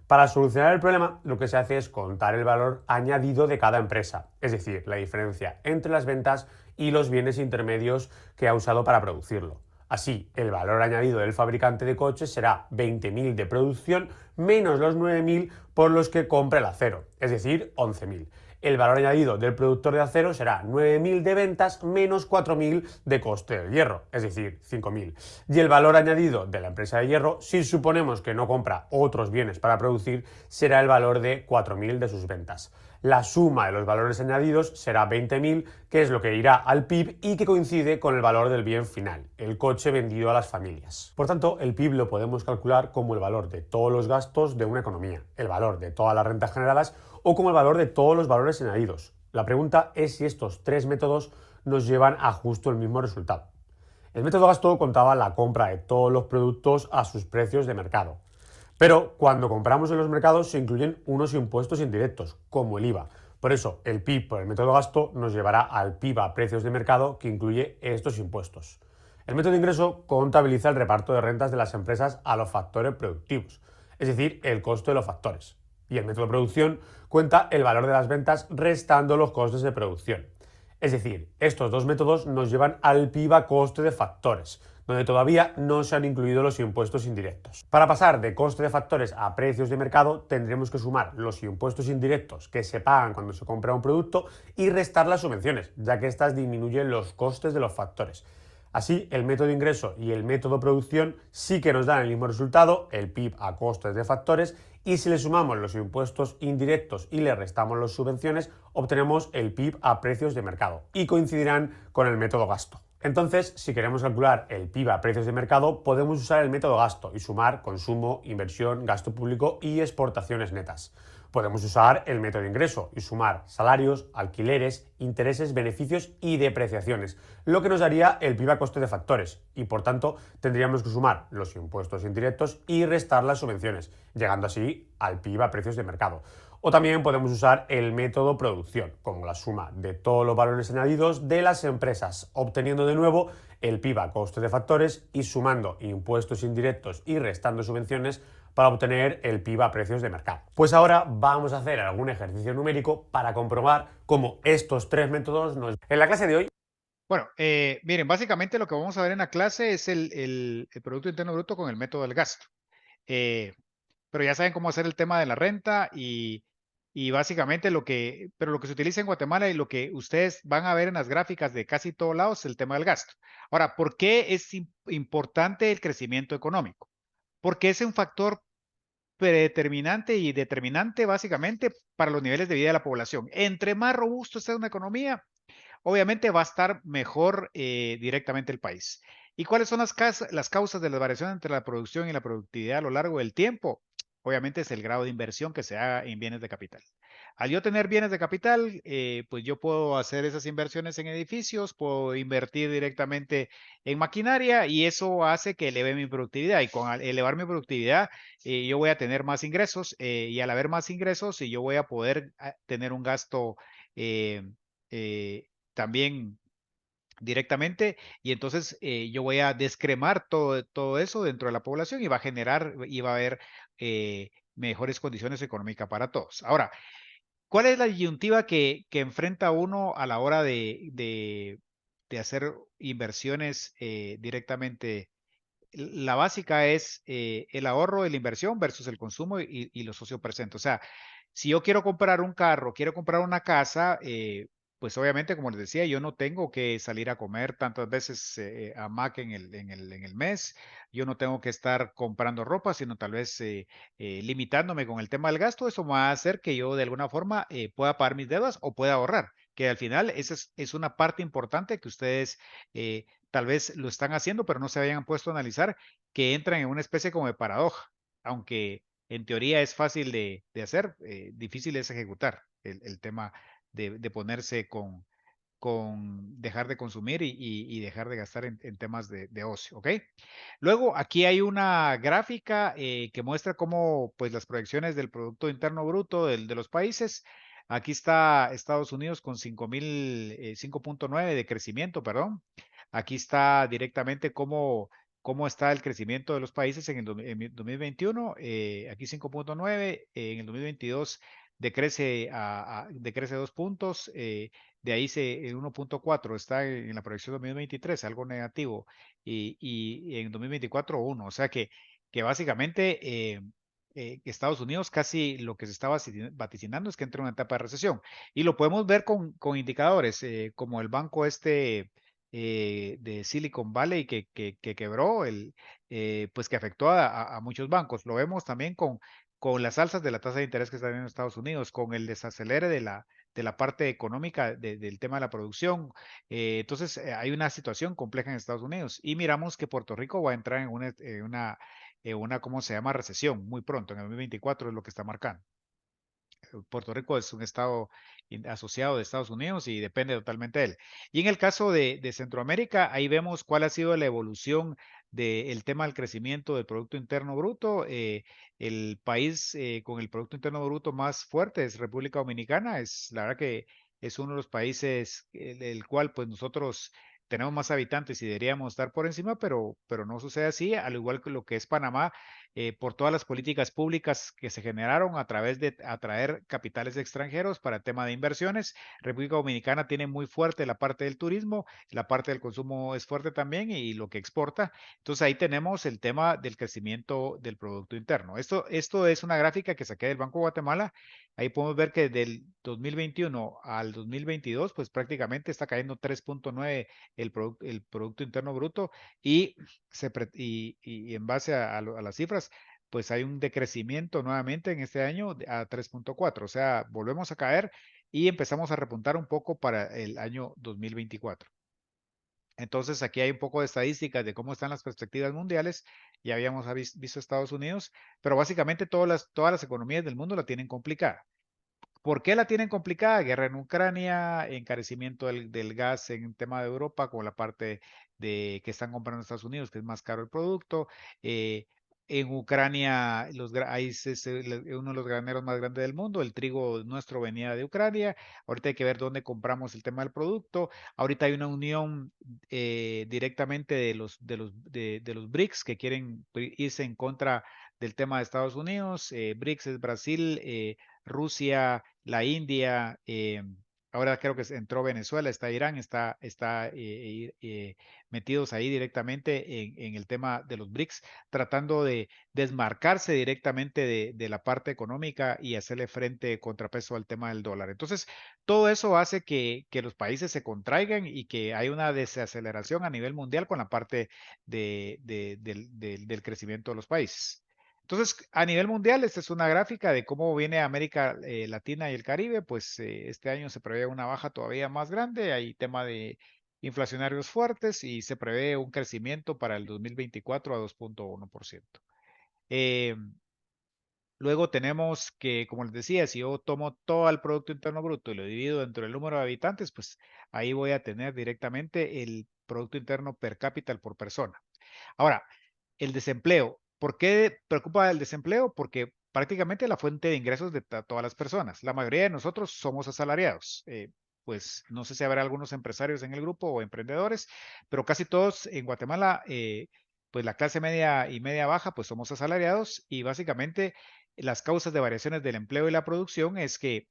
Para solucionar el problema, lo que se hace es contar el valor añadido de cada empresa, es decir, la diferencia entre las ventas y los bienes intermedios que ha usado para producirlo. Así, el valor añadido del fabricante de coches será 20.000 de producción menos los 9.000 por los que compra el acero, es decir, 11.000. El valor añadido del productor de acero será 9.000 de ventas menos 4.000 de coste del hierro, es decir, 5.000. Y el valor añadido de la empresa de hierro, si suponemos que no compra otros bienes para producir, será el valor de 4.000 de sus ventas. La suma de los valores añadidos será 20.000, que es lo que irá al PIB y que coincide con el valor del bien final, el coche vendido a las familias. Por tanto, el PIB lo podemos calcular como el valor de todos los gastos de una economía, el valor de todas las rentas generadas o como el valor de todos los valores añadidos. La pregunta es si estos tres métodos nos llevan a justo el mismo resultado. El método gasto contaba la compra de todos los productos a sus precios de mercado. Pero cuando compramos en los mercados se incluyen unos impuestos indirectos, como el IVA. Por eso, el PIB por el método gasto nos llevará al PIB a precios de mercado que incluye estos impuestos. El método ingreso contabiliza el reparto de rentas de las empresas a los factores productivos, es decir, el costo de los factores. Y el método de producción cuenta el valor de las ventas restando los costes de producción. Es decir, estos dos métodos nos llevan al PIB a coste de factores, donde todavía no se han incluido los impuestos indirectos. Para pasar de coste de factores a precios de mercado, tendremos que sumar los impuestos indirectos que se pagan cuando se compra un producto y restar las subvenciones, ya que estas disminuyen los costes de los factores. Así, el método ingreso y el método producción sí que nos dan el mismo resultado, el PIB a costes de factores, y si le sumamos los impuestos indirectos y le restamos las subvenciones, obtenemos el PIB a precios de mercado y coincidirán con el método gasto. Entonces, si queremos calcular el PIB a precios de mercado, podemos usar el método gasto y sumar consumo, inversión, gasto público y exportaciones netas. Podemos usar el método ingreso y sumar salarios, alquileres, intereses, beneficios y depreciaciones, lo que nos daría el PIB a coste de factores, y por tanto tendríamos que sumar los impuestos indirectos y restar las subvenciones, llegando así al PIB a precios de mercado. O también podemos usar el método producción, como la suma de todos los valores añadidos de las empresas, obteniendo de nuevo el PIB a coste de factores y sumando impuestos indirectos y restando subvenciones para obtener el PIB a precios de mercado. Pues ahora vamos a hacer algún ejercicio numérico para comprobar cómo estos tres métodos nos... En la clase de hoy... Bueno, miren, básicamente lo que vamos a ver en la clase es el Producto Interno Bruto con el método del gasto. Pero ya saben cómo hacer el tema de la renta y básicamente lo que se utiliza en Guatemala y lo que ustedes van a ver en las gráficas de casi todos lados es el tema del gasto. Ahora, ¿por qué es importante el crecimiento económico? Porque es un factor predeterminante y determinante básicamente para los niveles de vida de la población. Entre más robusto esté una economía, obviamente va a estar mejor directamente el país. ¿Y cuáles son las causas de la variación entre la producción y la productividad a lo largo del tiempo? Obviamente es el grado de inversión que se haga en bienes de capital. Al yo tener bienes de capital, pues yo puedo hacer esas inversiones en edificios, puedo invertir directamente en maquinaria y eso hace que eleve mi productividad. Y con elevar mi productividad, yo voy a tener más ingresos y al haber más ingresos, yo voy a poder tener un gasto también directamente y entonces yo voy a descremar todo eso dentro de la población y va a generar y va a haber mejores condiciones económicas para todos. Ahora, ¿cuál es la disyuntiva que enfrenta uno a la hora de hacer inversiones directamente? La básica es el ahorro de la inversión versus el consumo y lo sociopresente. O sea, si yo quiero comprar un carro, quiero comprar una casa, pues obviamente, como les decía, yo no tengo que salir a comer tantas veces a Mac en el mes. Yo no tengo que estar comprando ropa, sino tal vez limitándome con el tema del gasto. Eso va a hacer que yo de alguna forma pueda pagar mis deudas o pueda ahorrar. Que al final esa es una parte importante que ustedes tal vez lo están haciendo, pero no se habían puesto a analizar que entran en una especie como de paradoja. Aunque en teoría es fácil de hacer, difícil es ejecutar el tema de ponerse con dejar de consumir y dejar de gastar en temas de ocio, ¿ok? Luego, aquí hay una gráfica que muestra cómo, pues, las proyecciones del Producto Interno Bruto de los países. Aquí está Estados Unidos con 5.9 de crecimiento, perdón. Aquí está directamente cómo está el crecimiento de los países en 2021. Aquí 5.9, en el 2022 decrece 2 puntos. De ahí el 1.4 está en la proyección 2023, algo negativo, y en 2024 1. O sea que básicamente Estados Unidos casi lo que se está vaticinando es que entre en una etapa de recesión. Y lo podemos ver con indicadores como el banco de Silicon Valley que quebró, pues que afectó a muchos bancos. Lo vemos también con las alzas de la tasa de interés que está en Estados Unidos, con el desacelere de la parte económica del tema de la producción. Entonces, hay una situación compleja en Estados Unidos y miramos que Puerto Rico va a entrar en una ¿cómo se llama? Recesión muy pronto, en el 2024 es lo que está marcando. Puerto Rico es un estado asociado de Estados Unidos y depende totalmente de él. Y en el caso de Centroamérica, ahí vemos cuál ha sido la evolución del tema del crecimiento del Producto Interno Bruto. El país con el Producto Interno Bruto más fuerte es República Dominicana. La verdad que es uno de los países del cual pues nosotros tenemos más habitantes y deberíamos estar por encima, pero no sucede así, al igual que lo que es Panamá, por todas las políticas públicas que se generaron a través de atraer capitales extranjeros para el tema de inversiones. República Dominicana tiene muy fuerte la parte del turismo, la parte del consumo es fuerte también y lo que exporta. Entonces ahí tenemos el tema del crecimiento del Producto Interno. Esto es una gráfica que saqué del Banco de Guatemala. Ahí podemos ver que del 2021 al 2022, pues prácticamente está cayendo 3.9 el Producto Interno Bruto y y en base a las cifras, pues hay un decrecimiento nuevamente en este año a 3.4, o sea, volvemos a caer y empezamos a repuntar un poco para el año 2024. Entonces, aquí hay un poco de estadísticas de cómo están las perspectivas mundiales. Ya habíamos visto Estados Unidos, pero básicamente todas las economías del mundo la tienen complicada. ¿Por qué la tienen complicada? Guerra en Ucrania, encarecimiento del gas en el tema de Europa, con la parte de que están comprando Estados Unidos, que es más caro el producto. eh, en Ucrania, ahí uno de los graneros más grandes del mundo. El trigo nuestro venía de Ucrania. Ahorita hay que ver dónde compramos el tema del producto. Ahorita hay una unión directamente de los BRICS que quieren irse en contra del tema de Estados Unidos. BRICS es Brasil, Rusia, la India, ahora creo que entró Venezuela, está Irán, está metidos ahí directamente en el tema de los BRICS, tratando de desmarcarse directamente de la parte económica y hacerle frente contrapeso al tema del dólar. Entonces, todo eso hace que los países se contraigan y que hay una desaceleración a nivel mundial con la parte del crecimiento de los países. Entonces, a nivel mundial, esta es una gráfica de cómo viene América Latina y el Caribe. Pues este año se prevé una baja todavía más grande. Hay tema de inflacionarios fuertes y se prevé un crecimiento para el 2024 a 2.1%. Eh, Luego tenemos que, como les decía, si yo tomo todo el Producto Interno Bruto y lo divido entre el número de habitantes, pues ahí voy a tener directamente el Producto Interno per cápita por persona. Ahora, el desempleo. ¿Por qué preocupa el desempleo? Porque prácticamente la fuente de ingresos de todas las personas. La mayoría de nosotros somos asalariados. Pues no sé si habrá algunos empresarios en el grupo o emprendedores, pero casi todos en Guatemala, pues la clase media y media baja, pues somos asalariados y básicamente las causas de variaciones del empleo y la producción es que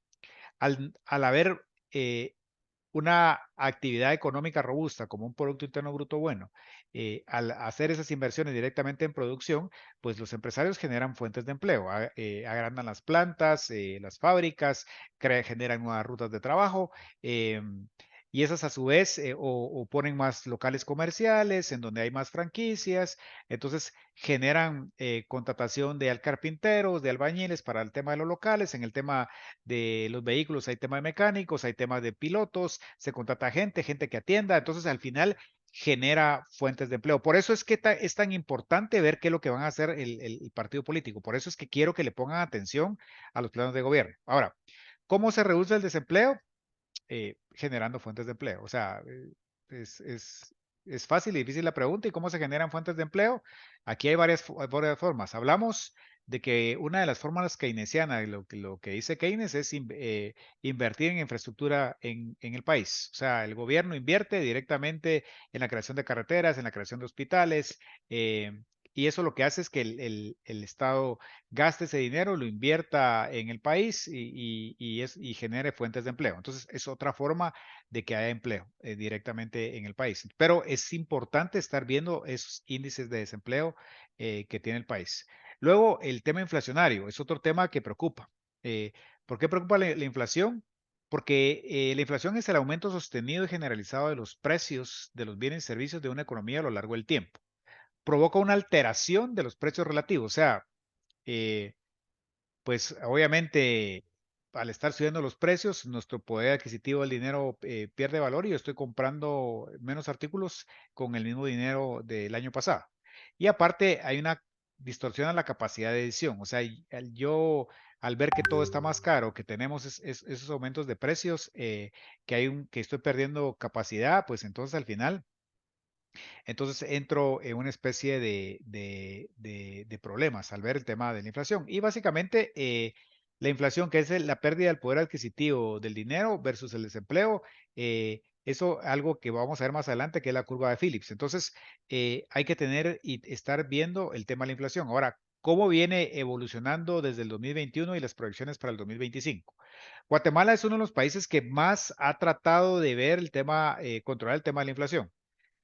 al haber una actividad económica robusta como un Producto Interno Bruto bueno, al hacer esas inversiones directamente en producción, pues los empresarios generan fuentes de empleo, agrandan las plantas, las fábricas, generan nuevas rutas de trabajo. Y esas a su vez o ponen más locales comerciales en donde hay más franquicias, entonces generan contratación de carpinteros, de albañiles para el tema de los locales. En el tema de los vehículos hay tema de mecánicos, hay temas de pilotos, se contrata gente que atienda. Entonces, al final genera fuentes de empleo. Por eso es que es tan importante ver qué es lo que van a hacer el partido político. Por eso es que quiero que le pongan atención a los planes de gobierno. Ahora, ¿cómo se reduce el desempleo? Generando fuentes de empleo. O sea, es fácil y difícil la pregunta. ¿Y cómo se generan fuentes de empleo? Aquí hay varias formas. Hablamos de que una de las fórmulas keynesianas, lo que dice Keynes es invertir en infraestructura en el país. O sea, el gobierno invierte directamente en la creación de carreteras, en la creación de hospitales, y eso lo que hace es que el Estado gaste ese dinero, lo invierta en el país y genere fuentes de empleo. Entonces, es otra forma de que haya empleo directamente en el país. Pero es importante estar viendo esos índices de desempleo que tiene el país. Luego, el tema inflacionario es otro tema que preocupa. ¿Por qué preocupa la inflación? Porque la inflación es el aumento sostenido y generalizado de los precios de los bienes y servicios de una economía a lo largo del tiempo. Provoca una alteración de los precios relativos, o sea, eh, pues obviamente al estar subiendo los precios, nuestro poder adquisitivo del dinero pierde valor y yo estoy comprando menos artículos con el mismo dinero del año pasado. Y aparte hay una distorsión en la capacidad de decisión, o sea, yo al ver que todo está más caro, que tenemos esos aumentos de precios, que estoy perdiendo capacidad, pues entonces al final entonces entro en una especie de problemas al ver el tema de la inflación. Y básicamente la inflación, que es la pérdida del poder adquisitivo del dinero versus el desempleo, eso algo que vamos a ver más adelante, que es la curva de Phillips. Entonces hay que tener y estar viendo el tema de la inflación. Ahora, ¿cómo viene evolucionando desde el 2021 y las proyecciones para el 2025? Guatemala es uno de los países que más ha tratado de ver el tema, controlar el tema de la inflación.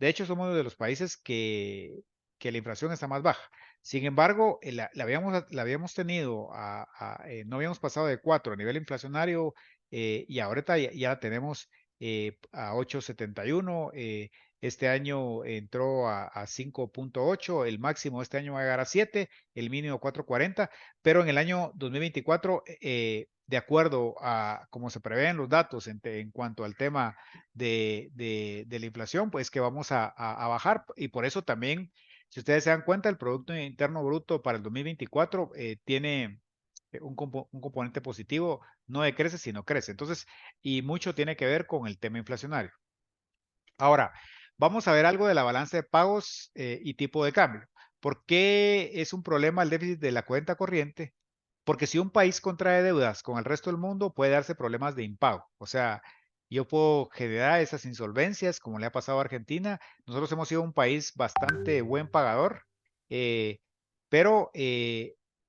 De hecho, somos uno de los países que la inflación está más baja. Sin embargo, la habíamos tenido, no habíamos pasado de 4 a nivel inflacionario y ahorita ya la tenemos a 8,71. Este año entró a 5,8. El máximo este año va a llegar a 7, el mínimo 4,40. Pero en el año 2024, de acuerdo a cómo se prevén los datos en cuanto al tema de la inflación, pues que vamos a bajar. Y por eso también, si ustedes se dan cuenta, el Producto Interno Bruto para el 2024 tiene un componente positivo, no decrece, sino crece. Entonces, y mucho tiene que ver con el tema inflacionario. Ahora, vamos a ver algo de la balanza de pagos y tipo de cambio. ¿Por qué es un problema el déficit de la cuenta corriente? Porque si un país contrae deudas con el resto del mundo, puede darse problemas de impago. O sea, yo puedo generar esas insolvencias, como le ha pasado a Argentina. Nosotros hemos sido un país bastante buen pagador, eh, pero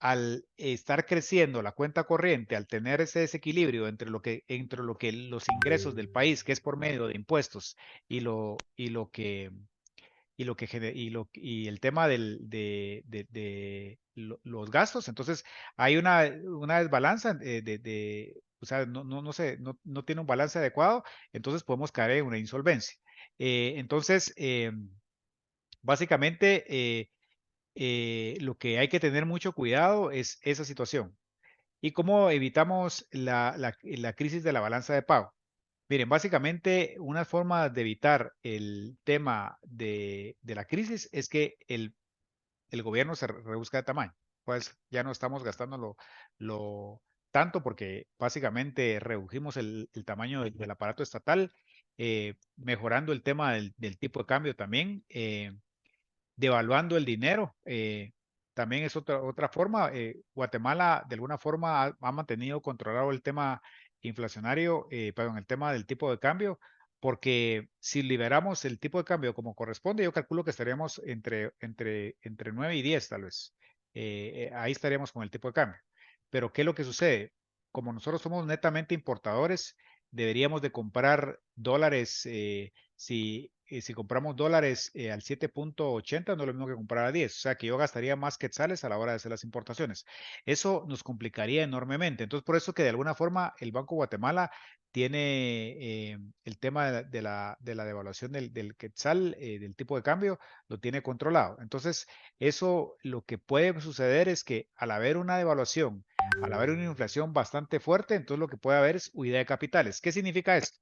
al estar creciendo la cuenta corriente, al tener ese desequilibrio entre lo que los ingresos del país, que es por medio de impuestos, y y el tema los gastos, entonces hay una desbalanza o sea, no tiene un balance adecuado, entonces podemos caer en una insolvencia. Entonces, básicamente, lo que hay que tener mucho cuidado es esa situación. ¿Y cómo evitamos la crisis de la balanza de pago? Miren, básicamente una forma de evitar el tema de la crisis es que el gobierno se reduzca de tamaño. Pues ya no estamos gastando lo tanto porque básicamente redujimos el tamaño del aparato estatal, mejorando el tema del tipo de cambio también, devaluando el dinero. También es otra forma. Guatemala de alguna forma ha mantenido controlado el tema inflacionario, perdón, el tema del tipo de cambio, porque si liberamos el tipo de cambio como corresponde, yo calculo que estaríamos entre 9 y 10 tal vez. Ahí estaríamos con el tipo de cambio. Pero ¿qué es lo que sucede? Como nosotros somos netamente importadores, deberíamos de comprar dólares. Si compramos dólares al 7,80 no es lo mismo que comprar a 10. O sea que yo gastaría más quetzales a la hora de hacer las importaciones. Eso nos complicaría enormemente. Entonces, por eso que de alguna forma el Banco Guatemala tiene el tema de la devaluación del quetzal, del tipo de cambio, lo tiene controlado. Entonces, eso lo que puede suceder es que al haber una devaluación, al haber una inflación bastante fuerte, entonces lo que puede haber es huida de capitales. ¿Qué significa esto?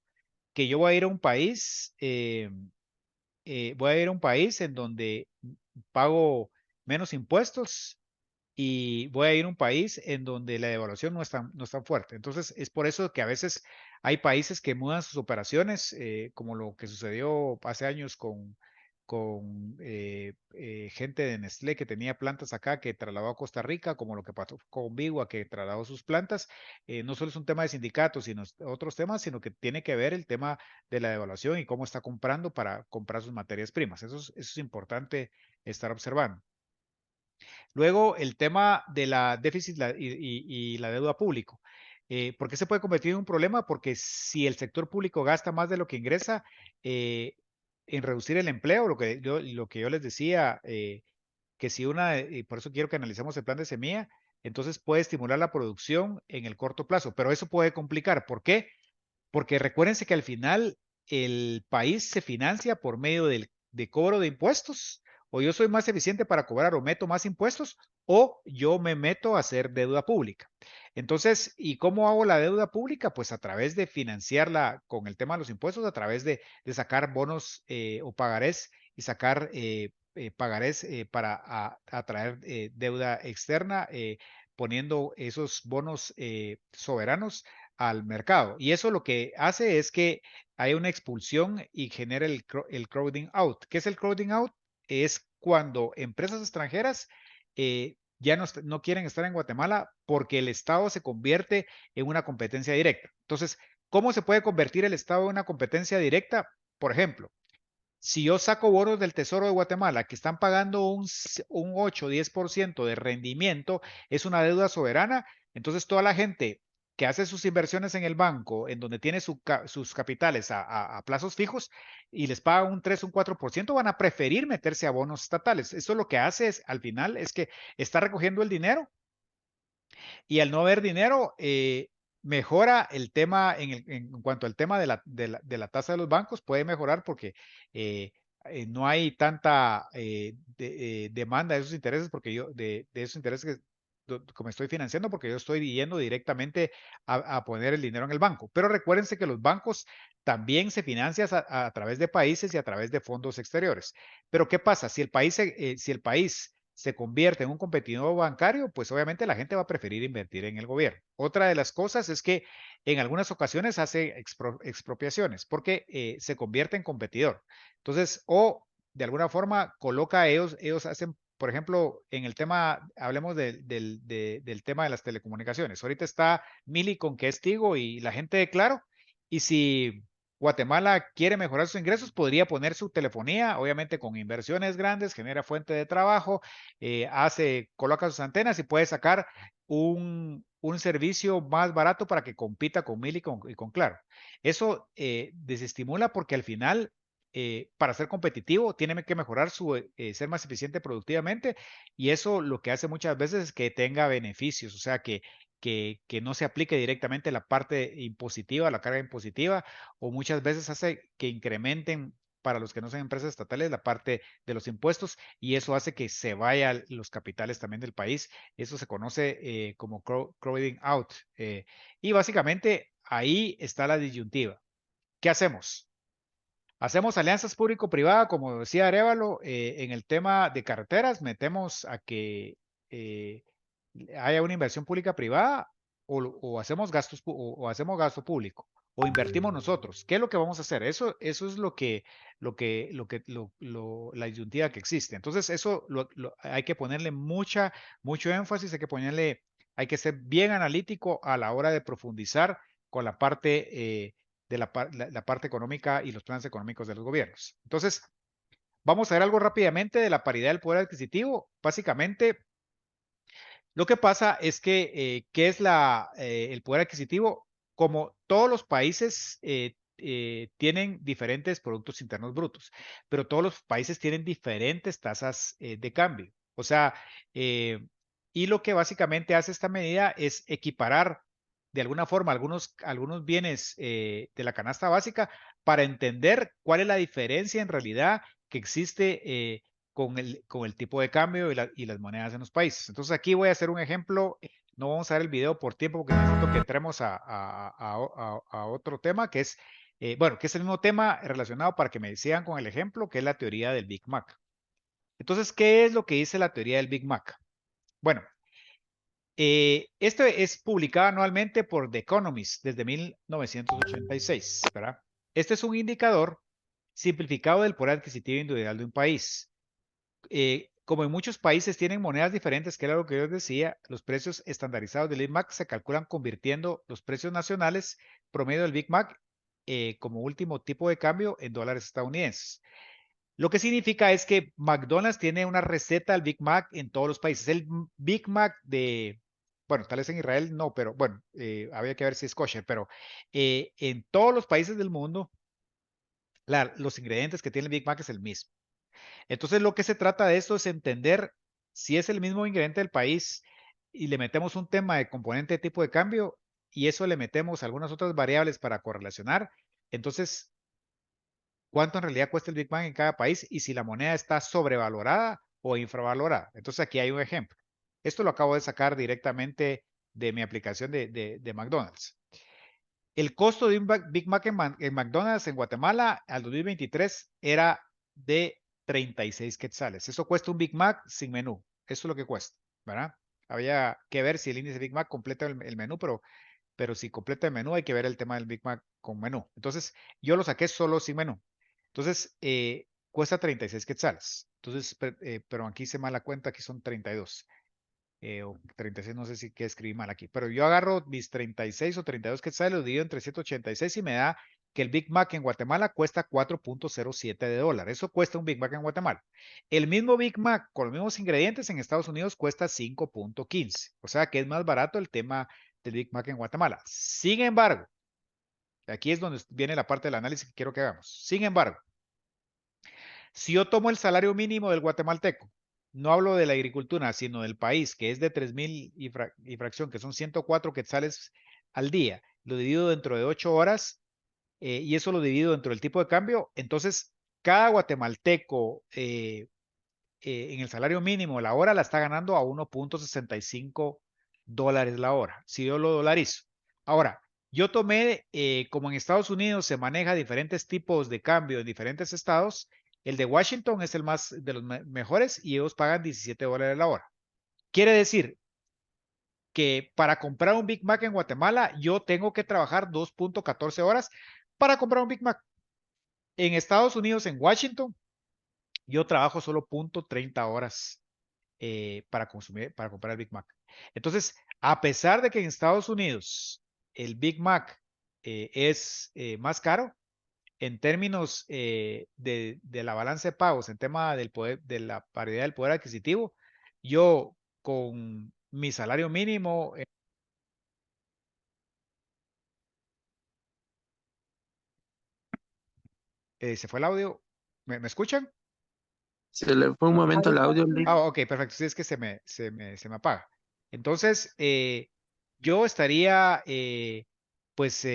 Que yo voy a ir a un país voy a ir a un país en donde pago menos impuestos y voy a ir a un país en donde la devaluación no es tan fuerte. Entonces, es por eso que a veces hay países que mudan sus operaciones, como lo que sucedió hace años con gente de Nestlé que tenía plantas acá que trasladó a Costa Rica, como lo que pasó con Vigua que trasladó sus plantas. No solo es un tema de sindicatos, sino otros temas, sino que tiene que ver el tema de la devaluación y cómo está comprando para comprar sus materias primas. Eso es importante estar observando. Luego, el tema de la déficit y la deuda público. ¿Por qué se puede convertir en un problema? Porque si el sector público gasta más de lo que ingresa eh, en reducir el empleo, lo que yo les decía, que si y por eso quiero que analicemos el plan de semilla, entonces puede estimular la producción en el corto plazo, pero eso puede complicar. ¿Por qué? Porque recuérdense que al final el país se financia por medio de cobro de impuestos, o yo soy más eficiente para cobrar o meto más impuestos, o yo me meto a hacer deuda pública. Entonces, ¿y cómo hago la deuda pública? Pues a través de financiarla con el tema de los impuestos, a través de sacar bonos o pagarés y sacar pagarés para atraer deuda externa, poniendo esos bonos soberanos al mercado. Y eso lo que hace es que hay una expulsión y genera el crowding out. ¿Qué es el crowding out? Es cuando empresas extranjeras ya no quieren estar en Guatemala porque el Estado se convierte en una competencia directa. Entonces, ¿cómo se puede convertir el Estado en una competencia directa? Por ejemplo, si yo saco bonos del Tesoro de Guatemala que están pagando un 8 o 10% de rendimiento, es una deuda soberana, entonces toda la gente que hace sus inversiones en el banco, en donde tiene sus capitales a plazos fijos y les paga un 3 o un 4%, van a preferir meterse a bonos estatales. Eso lo que hace al final es que está recogiendo el dinero y al no haber dinero, mejora el tema en cuanto al tema de la tasa de los bancos, puede mejorar porque eh, no hay tanta demanda de esos intereses de esos intereses que me estoy financiando porque yo estoy yendo directamente a poner el dinero en el banco. Pero recuérdense que los bancos también se financian a través de países y a través de fondos exteriores. Pero ¿qué pasa? Si el país se convierte en un competidor bancario, pues obviamente la gente va a preferir invertir en el gobierno. Otra de las cosas es que en algunas ocasiones hace expropiaciones porque se convierte en competidor. Entonces, o de alguna forma coloca ellos hacen, por ejemplo, en el tema, hablemos del tema de las telecomunicaciones. Ahorita está Millicom, que es Tigo, y la gente de Claro, y si Guatemala quiere mejorar sus ingresos, podría poner su telefonía, obviamente con inversiones grandes, genera fuente de trabajo, coloca sus antenas y puede sacar un servicio más barato para que compita con Mil y con Claro. Eso desestimula porque al final, para ser competitivo, tiene que mejorar ser más eficiente productivamente y eso lo que hace muchas veces es que tenga beneficios, o sea, que no se aplique directamente la parte impositiva, la carga impositiva, o muchas veces hace que incrementen para los que no son empresas estatales la parte de los impuestos y eso hace que se vayan los capitales también del país. Eso se conoce como crowding out. Y básicamente ahí está la disyuntiva. ¿Qué hacemos? Hacemos alianzas público-privada, como decía Arévalo, en el tema de carreteras, metemos a que eh, haya una inversión pública-privada o hacemos o hacemos gasto público o invertimos nosotros. ¿Qué es lo que vamos a hacer? Eso es la disyuntiva que existe. Entonces, eso hay que ponerle mucho énfasis, hay que ser bien analítico a la hora de profundizar con la parte de la parte económica y los planes económicos de los gobiernos. Entonces, vamos a ver algo rápidamente de la paridad del poder adquisitivo. Básicamente, lo que pasa es que, ¿qué es el poder adquisitivo? Como todos los países tienen diferentes productos internos brutos, pero todos los países tienen diferentes tasas de cambio. O sea, eh, y lo que básicamente hace esta medida es equiparar de alguna forma algunos bienes de la canasta básica para entender cuál es la diferencia en realidad que existe con el tipo de cambio y las monedas en los países. Entonces aquí voy a hacer un ejemplo. No vamos a ver el video por tiempo porque necesito que entremos a otro tema que es Bueno, que es el mismo tema relacionado para que me sigan con el ejemplo, que es la teoría del Big Mac. Entonces, ¿qué es lo que dice la teoría del Big Mac? Bueno, esto es publicado anualmente por The Economist desde 1986, ¿verdad? Este es un indicador simplificado del poder adquisitivo individual de un país. Como en muchos países tienen monedas diferentes, que era lo que yo decía, los precios estandarizados del Big Mac se calculan convirtiendo los precios nacionales promedio del Big Mac como último tipo de cambio en dólares estadounidenses. Lo que significa es que McDonald's tiene una receta del Big Mac en todos los países. El Big Mac de, bueno, tal vez en Israel no, pero bueno, había que ver si es kosher, pero en todos los países del mundo, los ingredientes que tiene el Big Mac es el mismo. Entonces, lo que se trata de esto es entender si es el mismo ingrediente del país y le metemos un tema de componente de tipo de cambio y eso le metemos algunas otras variables para correlacionar. Entonces, ¿cuánto en realidad cuesta el Big Mac en cada país y si la moneda está sobrevalorada o infravalorada? Entonces, aquí hay un ejemplo. Esto lo acabo de sacar directamente de mi aplicación de McDonald's. El costo de un Big Mac en McDonald's en Guatemala al 2023 era de 36 quetzales. Eso cuesta un Big Mac sin menú. Eso es lo que cuesta, ¿verdad? Había que ver si el índice Big Mac completa el menú, pero si completa el menú hay que ver el tema del Big Mac con menú. Entonces, yo lo saqué solo sin menú. Entonces, cuesta 36 quetzales. Entonces, pero aquí hice mala cuenta, aquí son 32 o 36, no sé si qué escribí mal aquí, pero yo agarro mis 36 o 32 quetzales, los divido entre 186 y me da que el Big Mac en Guatemala cuesta 4.07 de dólar. Eso cuesta un Big Mac en Guatemala. El mismo Big Mac con los mismos ingredientes en Estados Unidos cuesta 5.15. O sea que es más barato el tema del Big Mac en Guatemala. Sin embargo, aquí es donde viene la parte del análisis que quiero que hagamos. Sin embargo, si yo tomo el salario mínimo del guatemalteco, no hablo de la agricultura, sino del país, que es de 3,000 y fracción, que son 104 quetzales al día, lo divido dentro de 8 horas y eso lo divido dentro del tipo de cambio, entonces cada guatemalteco en el salario mínimo la hora la está ganando a 1.65 dólares la hora, si yo lo dolarizo. Ahora, yo tomé, como en Estados Unidos se maneja diferentes tipos de cambio en diferentes estados, el de Washington es el más de los mejores y ellos pagan 17 dólares la hora. Quiere decir que para comprar un Big Mac en Guatemala, yo tengo que trabajar 2.14 horas para comprar un Big Mac. En Estados Unidos, en Washington, yo trabajo solo 0.30 horas para comprar el Big Mac. Entonces, a pesar de que en Estados Unidos el Big Mac es más caro, en términos de la balanza de pagos, en tema del poder, de la paridad del poder adquisitivo, yo con mi salario mínimo, ¿se fue el audio? ¿Me escuchan? Se le fue un momento el audio, Lick. Ah, ok, perfecto. Sí, es que se me apaga. Entonces, yo estaría, pues,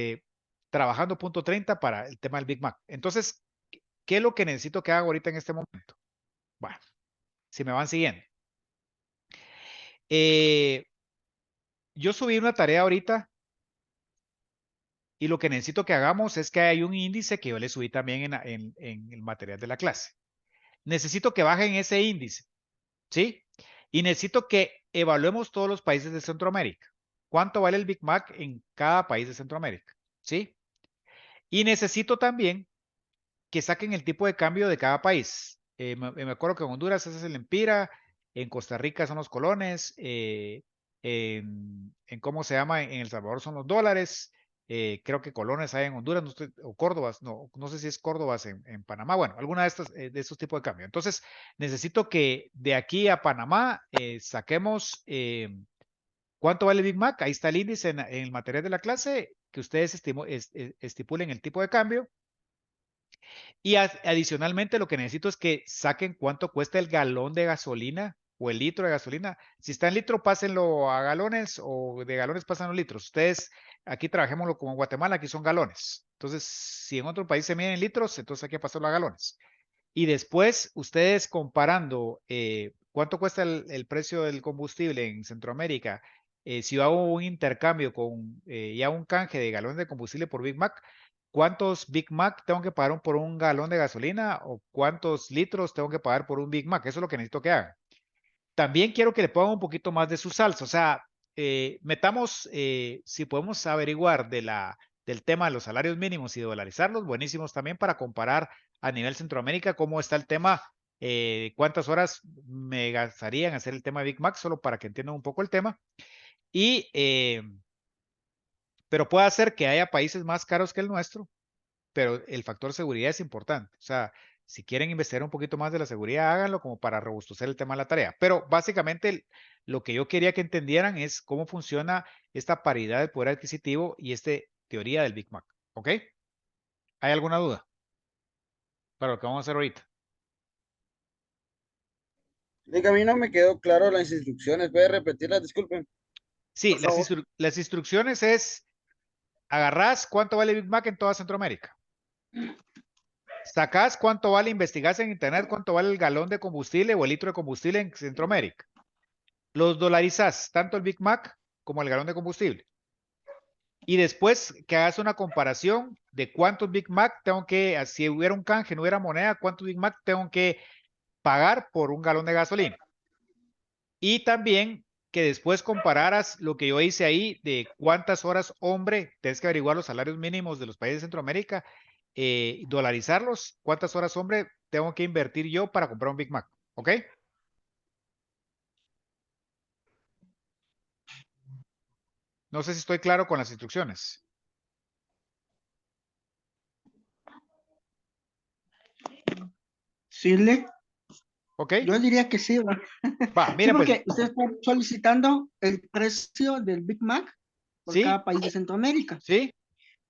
trabajando punto 30 para el tema del Big Mac. Entonces, ¿qué es lo que necesito que haga ahorita en este momento? Bueno, si me van siguiendo. Yo subí una tarea ahorita y lo que necesito que hagamos es que hay un índice que yo le subí también en el material de la clase. Necesito que bajen ese índice, ¿sí? Y necesito que evaluemos todos los países de Centroamérica. ¿Cuánto vale el Big Mac en cada país de Centroamérica? ¿Sí? Y necesito también que saquen el tipo de cambio de cada país. Me acuerdo que en Honduras ese es el empira, en Costa Rica son los colones, en ¿cómo se llama? En El Salvador son los dólares, creo que colones hay en Honduras, o Córdobas, no sé si es Córdobas en Panamá, bueno, alguna de estos tipos de cambio. Entonces, necesito que de aquí a Panamá saquemos cuánto vale el Big Mac, ahí está el índice en el material de la clase, que ustedes estipulen el tipo de cambio. Y adicionalmente lo que necesito es que saquen cuánto cuesta el galón de gasolina o el litro de gasolina. Si está en litro, pásenlo a galones o de galones pasan los litros. Ustedes, aquí trabajémoslo como en Guatemala, aquí son galones. Entonces, si en otro país se miden litros, entonces hay que pasarlo a galones. Y después, ustedes comparando cuánto cuesta el precio del combustible en Centroamérica, si yo hago un intercambio con ya un canje de galones de combustible por Big Mac, ¿cuántos Big Mac tengo que pagar por un galón de gasolina o cuántos litros tengo que pagar por un Big Mac? Eso es lo que necesito que hagan. También quiero que le pongan un poquito más de su salsa, o sea, metamos, si podemos averiguar del tema de los salarios mínimos y dolarizarlos, buenísimos también para comparar a nivel Centroamérica cómo está el tema, cuántas horas me gastaría en hacer el tema de Big Mac, solo para que entiendan un poco el tema. Y, pero puede ser que haya países más caros que el nuestro, pero el factor seguridad es importante. O sea, si quieren investigar un poquito más de la seguridad, háganlo como para robustecer el tema de la tarea. Pero básicamente lo que yo quería que entendieran es cómo funciona esta paridad de poder adquisitivo y esta teoría del Big Mac. ¿Ok? ¿Hay alguna duda para lo que vamos a hacer ahorita? De camino me quedó claro las instrucciones. ¿Puede repetirlas? Disculpen, Sí, por favor. las instrucciones es, agarrás cuánto vale Big Mac en toda Centroamérica. Sacás cuánto vale, investigás en internet cuánto vale el galón de combustible o el litro de combustible en Centroamérica. Los dolarizás, tanto el Big Mac como el galón de combustible. Y después que hagas una comparación de cuántos Big Mac tengo que, si hubiera un canje, no hubiera moneda, cuántos Big Mac tengo que pagar por un galón de gasolina. Y también que después compararas lo que yo hice ahí de cuántas horas hombre, tienes que averiguar los salarios mínimos de los países de Centroamérica, dolarizarlos, cuántas horas hombre tengo que invertir yo para comprar un Big Mac. ¿Ok? No sé si estoy claro con las instrucciones. Sí, ¿Ok? yo diría que sí, ¿va? Va, Sí, miren, pues, porque usted está solicitando el precio del Big Mac por sí, cada país de Centroamérica sí,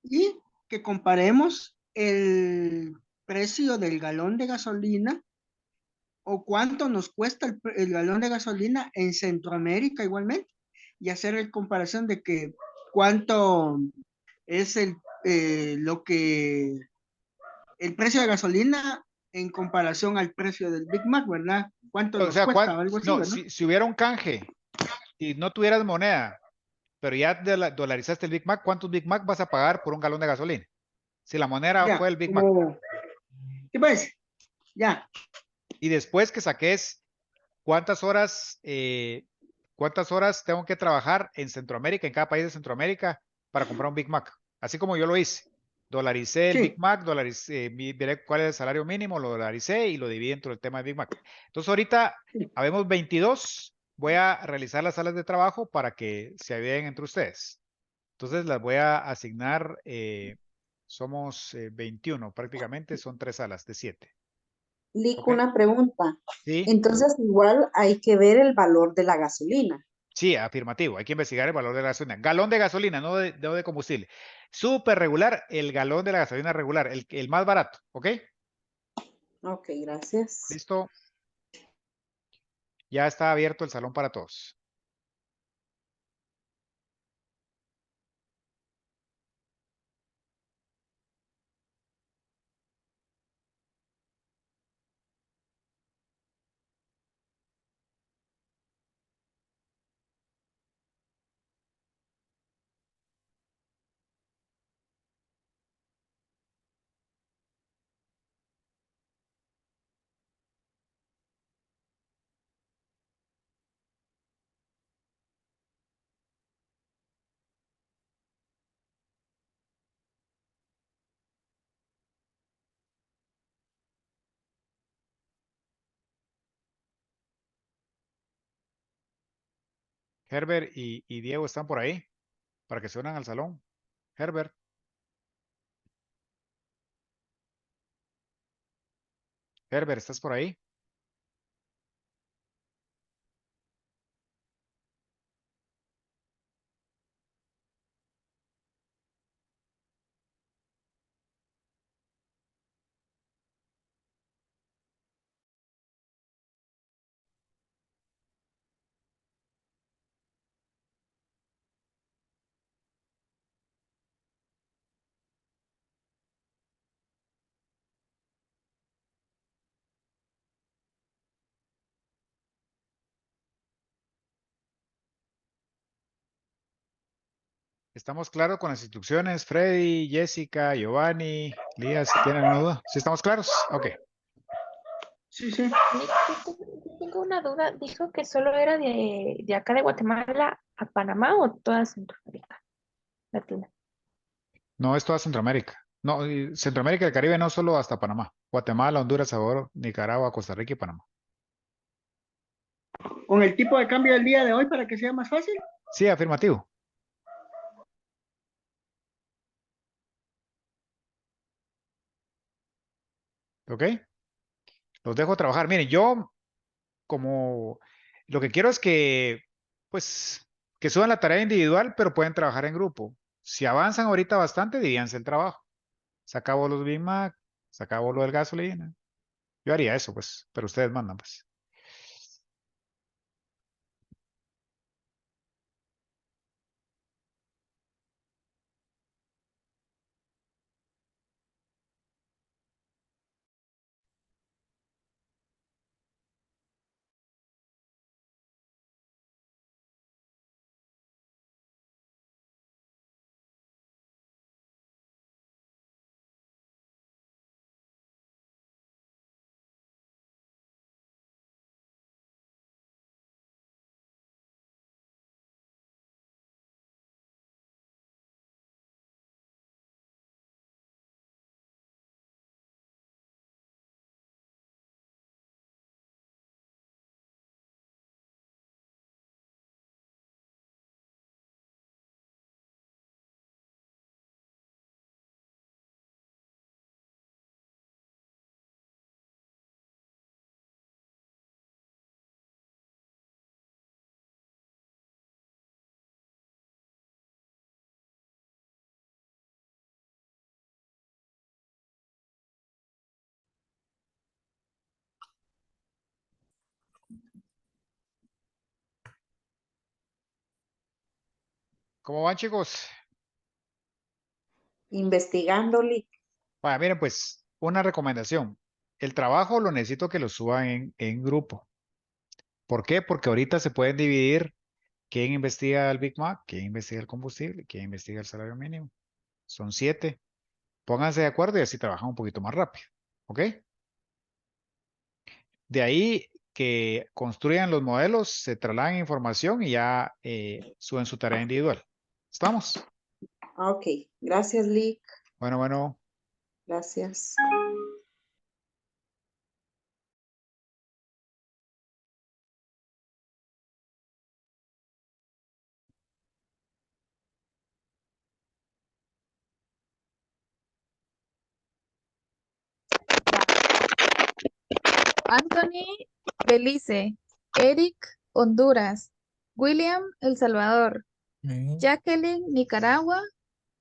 y que comparemos el precio del galón de gasolina o cuánto nos cuesta el galón de gasolina en Centroamérica igualmente y hacer la comparación de que cuánto es lo que el precio de gasolina en comparación al precio del Big Mac, ¿verdad? ¿Cuánto o nos sea, cuesta? Algo así, no, ¿verdad? si hubiera un canje y no tuvieras moneda, pero ya dolarizaste el Big Mac, ¿cuántos Big Mac vas a pagar por un galón de gasolina? Si la moneda fue Ya, el Big Mac. como, ¿qué parece? Ya, Y después que saques cuántas horas tengo que trabajar en Centroamérica, en cada país de Centroamérica, para comprar un Big Mac. Así como yo lo hice. Dolaricé el Big sí, Mac, veré cuál es el salario mínimo, lo dolaricé y lo dividí dentro del tema de Big Mac. Entonces ahorita sí. habemos 22. Voy a realizar las salas de trabajo para que se ayuden entre ustedes. Entonces las voy a asignar, somos 21 prácticamente, son 3 salas de 7. Lick, ¿Ok? una pregunta. Sí. Entonces, igual hay que ver el valor de la gasolina. Sí, afirmativo. Hay que investigar el valor de la gasolina. Galón de gasolina, no de combustible. Súper regular, el galón de la gasolina regular, el más barato. ¿Ok? Ok, gracias. Listo. Ya está abierto el salón para todos. Herbert y Diego están por ahí para que se unan al salón. Herbert, Herbert, ¿estás por ahí? ¿Estamos claros con las instrucciones? Freddy, Jessica, Giovanni, Lía, si tienen alguna duda. ¿Sí estamos claros? Ok. Sí, sí. Nick, yo tengo una duda. ¿Dijo que solo era de acá de Guatemala a Panamá o toda Centroamérica Latina? No, es toda Centroamérica. No, y Centroamérica y el Caribe no solo hasta Panamá. Guatemala, Honduras, Salvador, Nicaragua, Costa Rica y Panamá. Con el tipo de cambio del día de hoy para que sea más fácil. Sí, afirmativo. ¿Ok? Los dejo trabajar. Miren, yo como lo que quiero es que, pues, que suban la tarea individual, pero pueden trabajar en grupo. Si avanzan ahorita bastante, divídanse el trabajo. Se acabó los Big Mac, se acabó lo del gasolina. Yo haría eso, pues, pero ustedes mandan, pues. ¿Cómo van, chicos? Investigando, Lick. Bueno, miren, pues, una recomendación. El trabajo lo necesito que lo suban en grupo. ¿Por qué? Porque ahorita se pueden dividir quién investiga el Big Mac, quién investiga el combustible, quién investiga el salario mínimo. Son 7. Pónganse de acuerdo y así trabajan un poquito más rápido. ¿Ok? De ahí que construyan los modelos, se trasladan información y ya suben su tarea individual. ¿Estamos? Ok, gracias, Lick. Bueno, bueno. Gracias. Anthony, Belice. Eric, Honduras. William, El Salvador. Jacqueline, Nicaragua.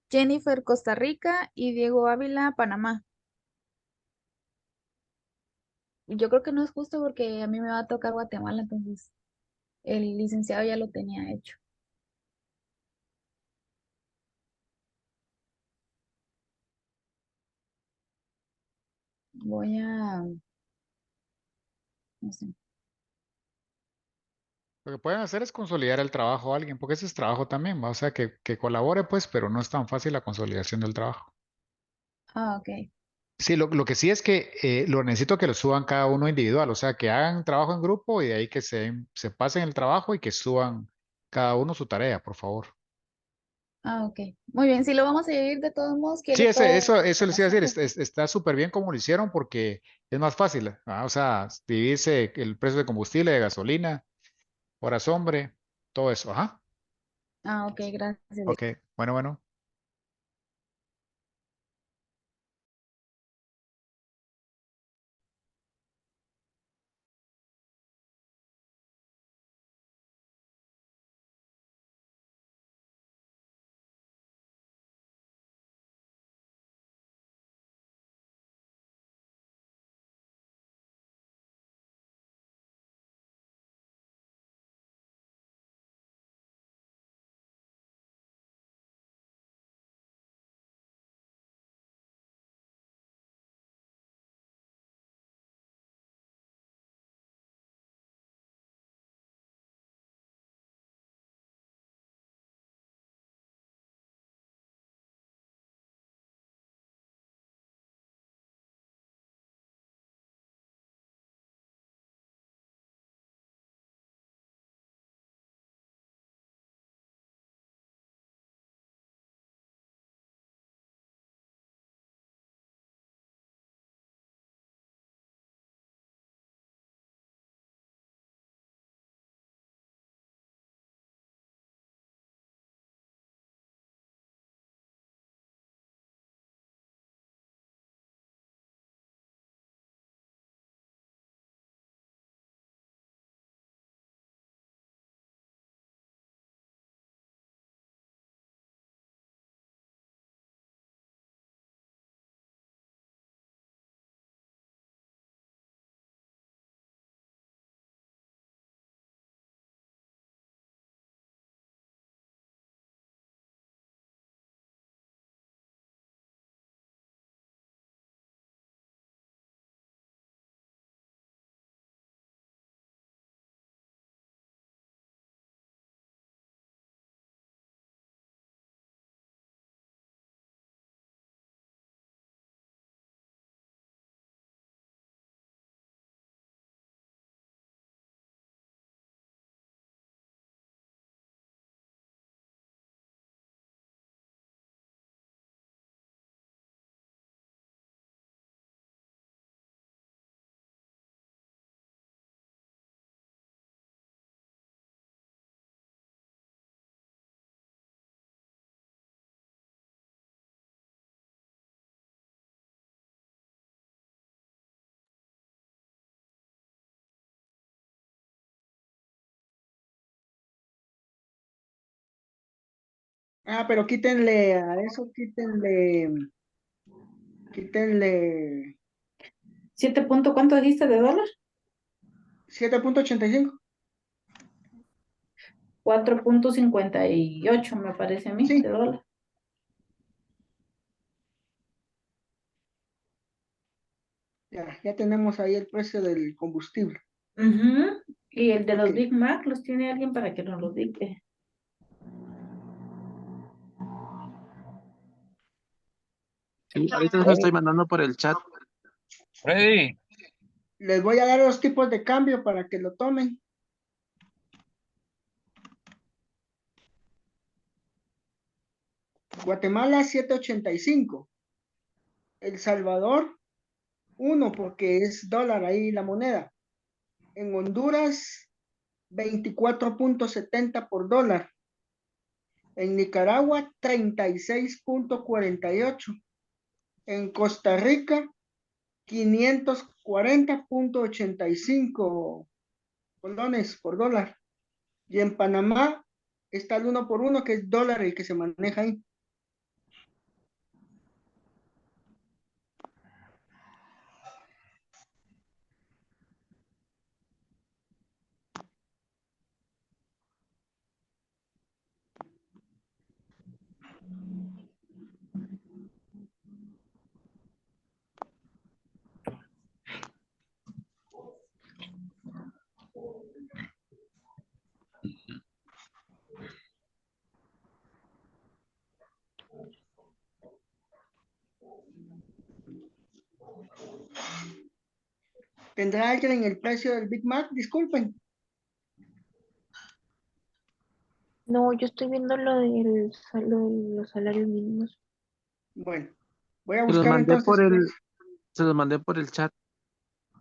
Jennifer, Costa Rica. Y Diego Ávila, Panamá. Yo creo que no es justo porque a mí me va a tocar Guatemala, entonces el licenciado ya lo tenía hecho. Voy a, no sé. Lo que pueden hacer es consolidar el trabajo a alguien, porque ese es trabajo también, ¿va? O sea, que colabore, pues, pero no es tan fácil la consolidación del trabajo. Ah, ok. Sí, lo que sí es que lo necesito que lo suban cada uno individual, o sea, que hagan trabajo en grupo y de ahí que se pasen el trabajo y que suban cada uno su tarea, por favor. Ah, ok. Muy bien, si lo vamos a dividir de todos modos, Sí, quiere todo eso les iba a decir, junto. está súper bien como lo hicieron porque es más fácil, ¿ah? O sea, dividirse el precio de combustible, de gasolina, horas hombre, todo eso, ajá. Ah, ok, gracias. Ok, bueno, bueno. Ah, pero quítenle a eso, quítenle 7 punto, ¿cuánto dijiste de dólar? 7.85. 4.58 me parece a mí, de Sí, dólar. ya tenemos ahí el precio del combustible. Ujú. Y el de los Ok. Big Mac, ¿los tiene alguien para que nos los diga? Sí, ahorita se lo estoy mandando por el chat. Freddy, Les voy a dar los tipos de cambio para que lo tomen. Guatemala 7.85. El Salvador 1 porque es dólar ahí la moneda. En Honduras 24.70 por dólar. En Nicaragua 36.48. En Costa Rica 540.85 colones por dólar. Y en Panamá está el 1 por 1 que es dólar el que se maneja ahí. ¿Tendrá alguien el precio del Big Mac? Disculpen. No, yo estoy viendo lo de los salarios mínimos. Bueno, voy a Se los buscar mandé entonces, pues. se los mandé por el chat.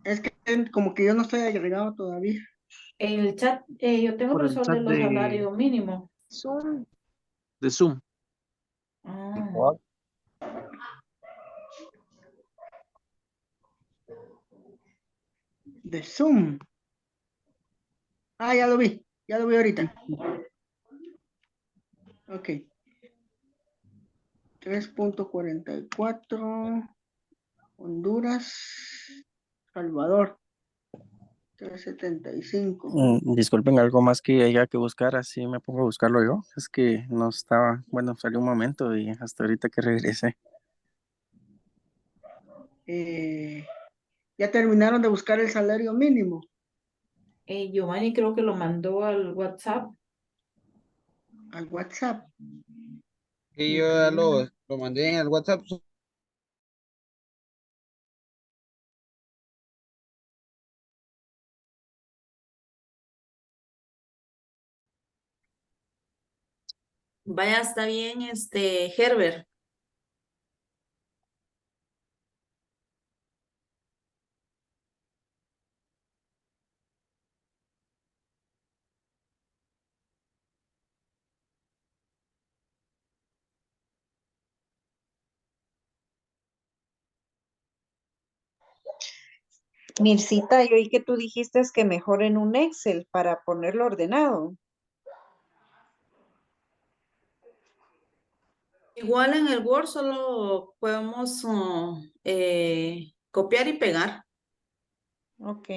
Es que como que yo no estoy agregado todavía. En el chat, yo tengo Por el profesor chat de los salarios mínimos. Zoom. de Zoom. Ah, De Zoom. Ah, ya lo vi ahorita. Ok. 3.44. Honduras. Salvador. 3.75. Disculpen, algo más que haya que buscar, así me pongo a buscarlo yo. Es que no estaba, bueno, salió un momento y hasta ahorita que regresé. Ya terminaron de buscar el salario mínimo. Giovanni creo que lo mandó al WhatsApp. Al WhatsApp. Y yo ya lo mandé en el WhatsApp. Vaya, está bien, Herbert. Mircita, yo oí que tú dijiste que mejor en un Excel para ponerlo ordenado. Igual en el Word solo podemos copiar y pegar. Ok.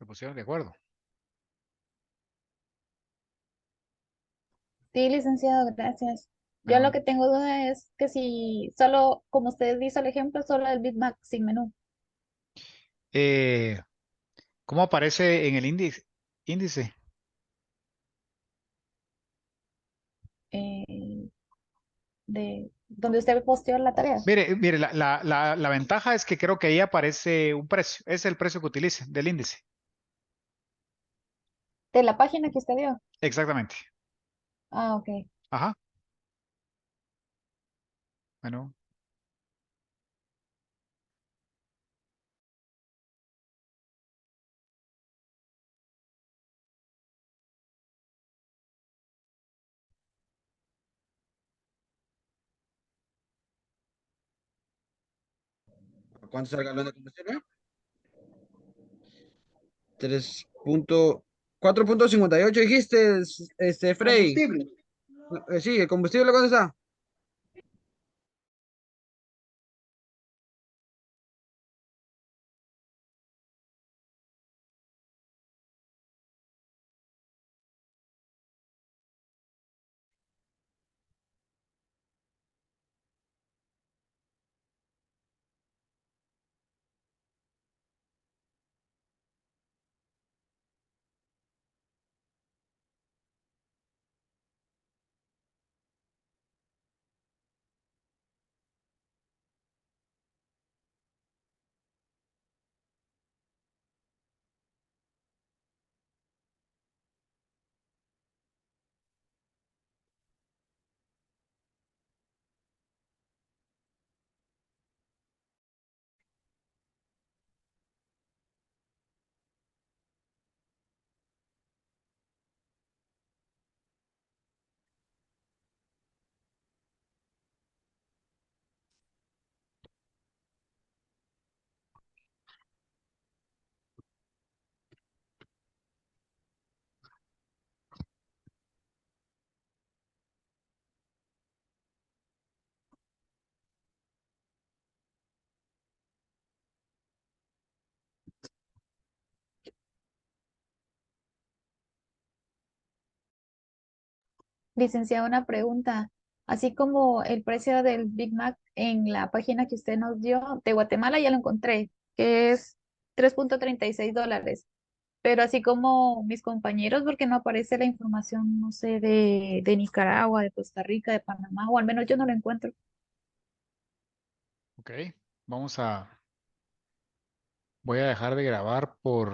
Se pusieron de acuerdo. Sí, licenciado, gracias. Yo Bueno, lo que tengo duda es que si solo, como usted dice el ejemplo, solo el Big Mac sin menú. eh, ¿cómo aparece en el índice? eh, de donde usted posteó la tarea, Mire, la ventaja es que creo que ahí aparece un precio. Es el precio que utilice del índice. de la página que usted dio. Exactamente. Ah, ok. Ajá. Bueno, ¿Cuánto está el galón de combustible? 4.58 dijiste, Frey. Combustible. Sí, el combustible, ¿cuánto está? Licenciado, una pregunta. Así como el precio del Big Mac en la página que usted nos dio de Guatemala, ya lo encontré, que es $3.36. Pero así como mis compañeros, porque no aparece la información, no sé, de Nicaragua, de Costa Rica, de Panamá, o al menos yo no lo encuentro. ok. Voy a dejar de grabar por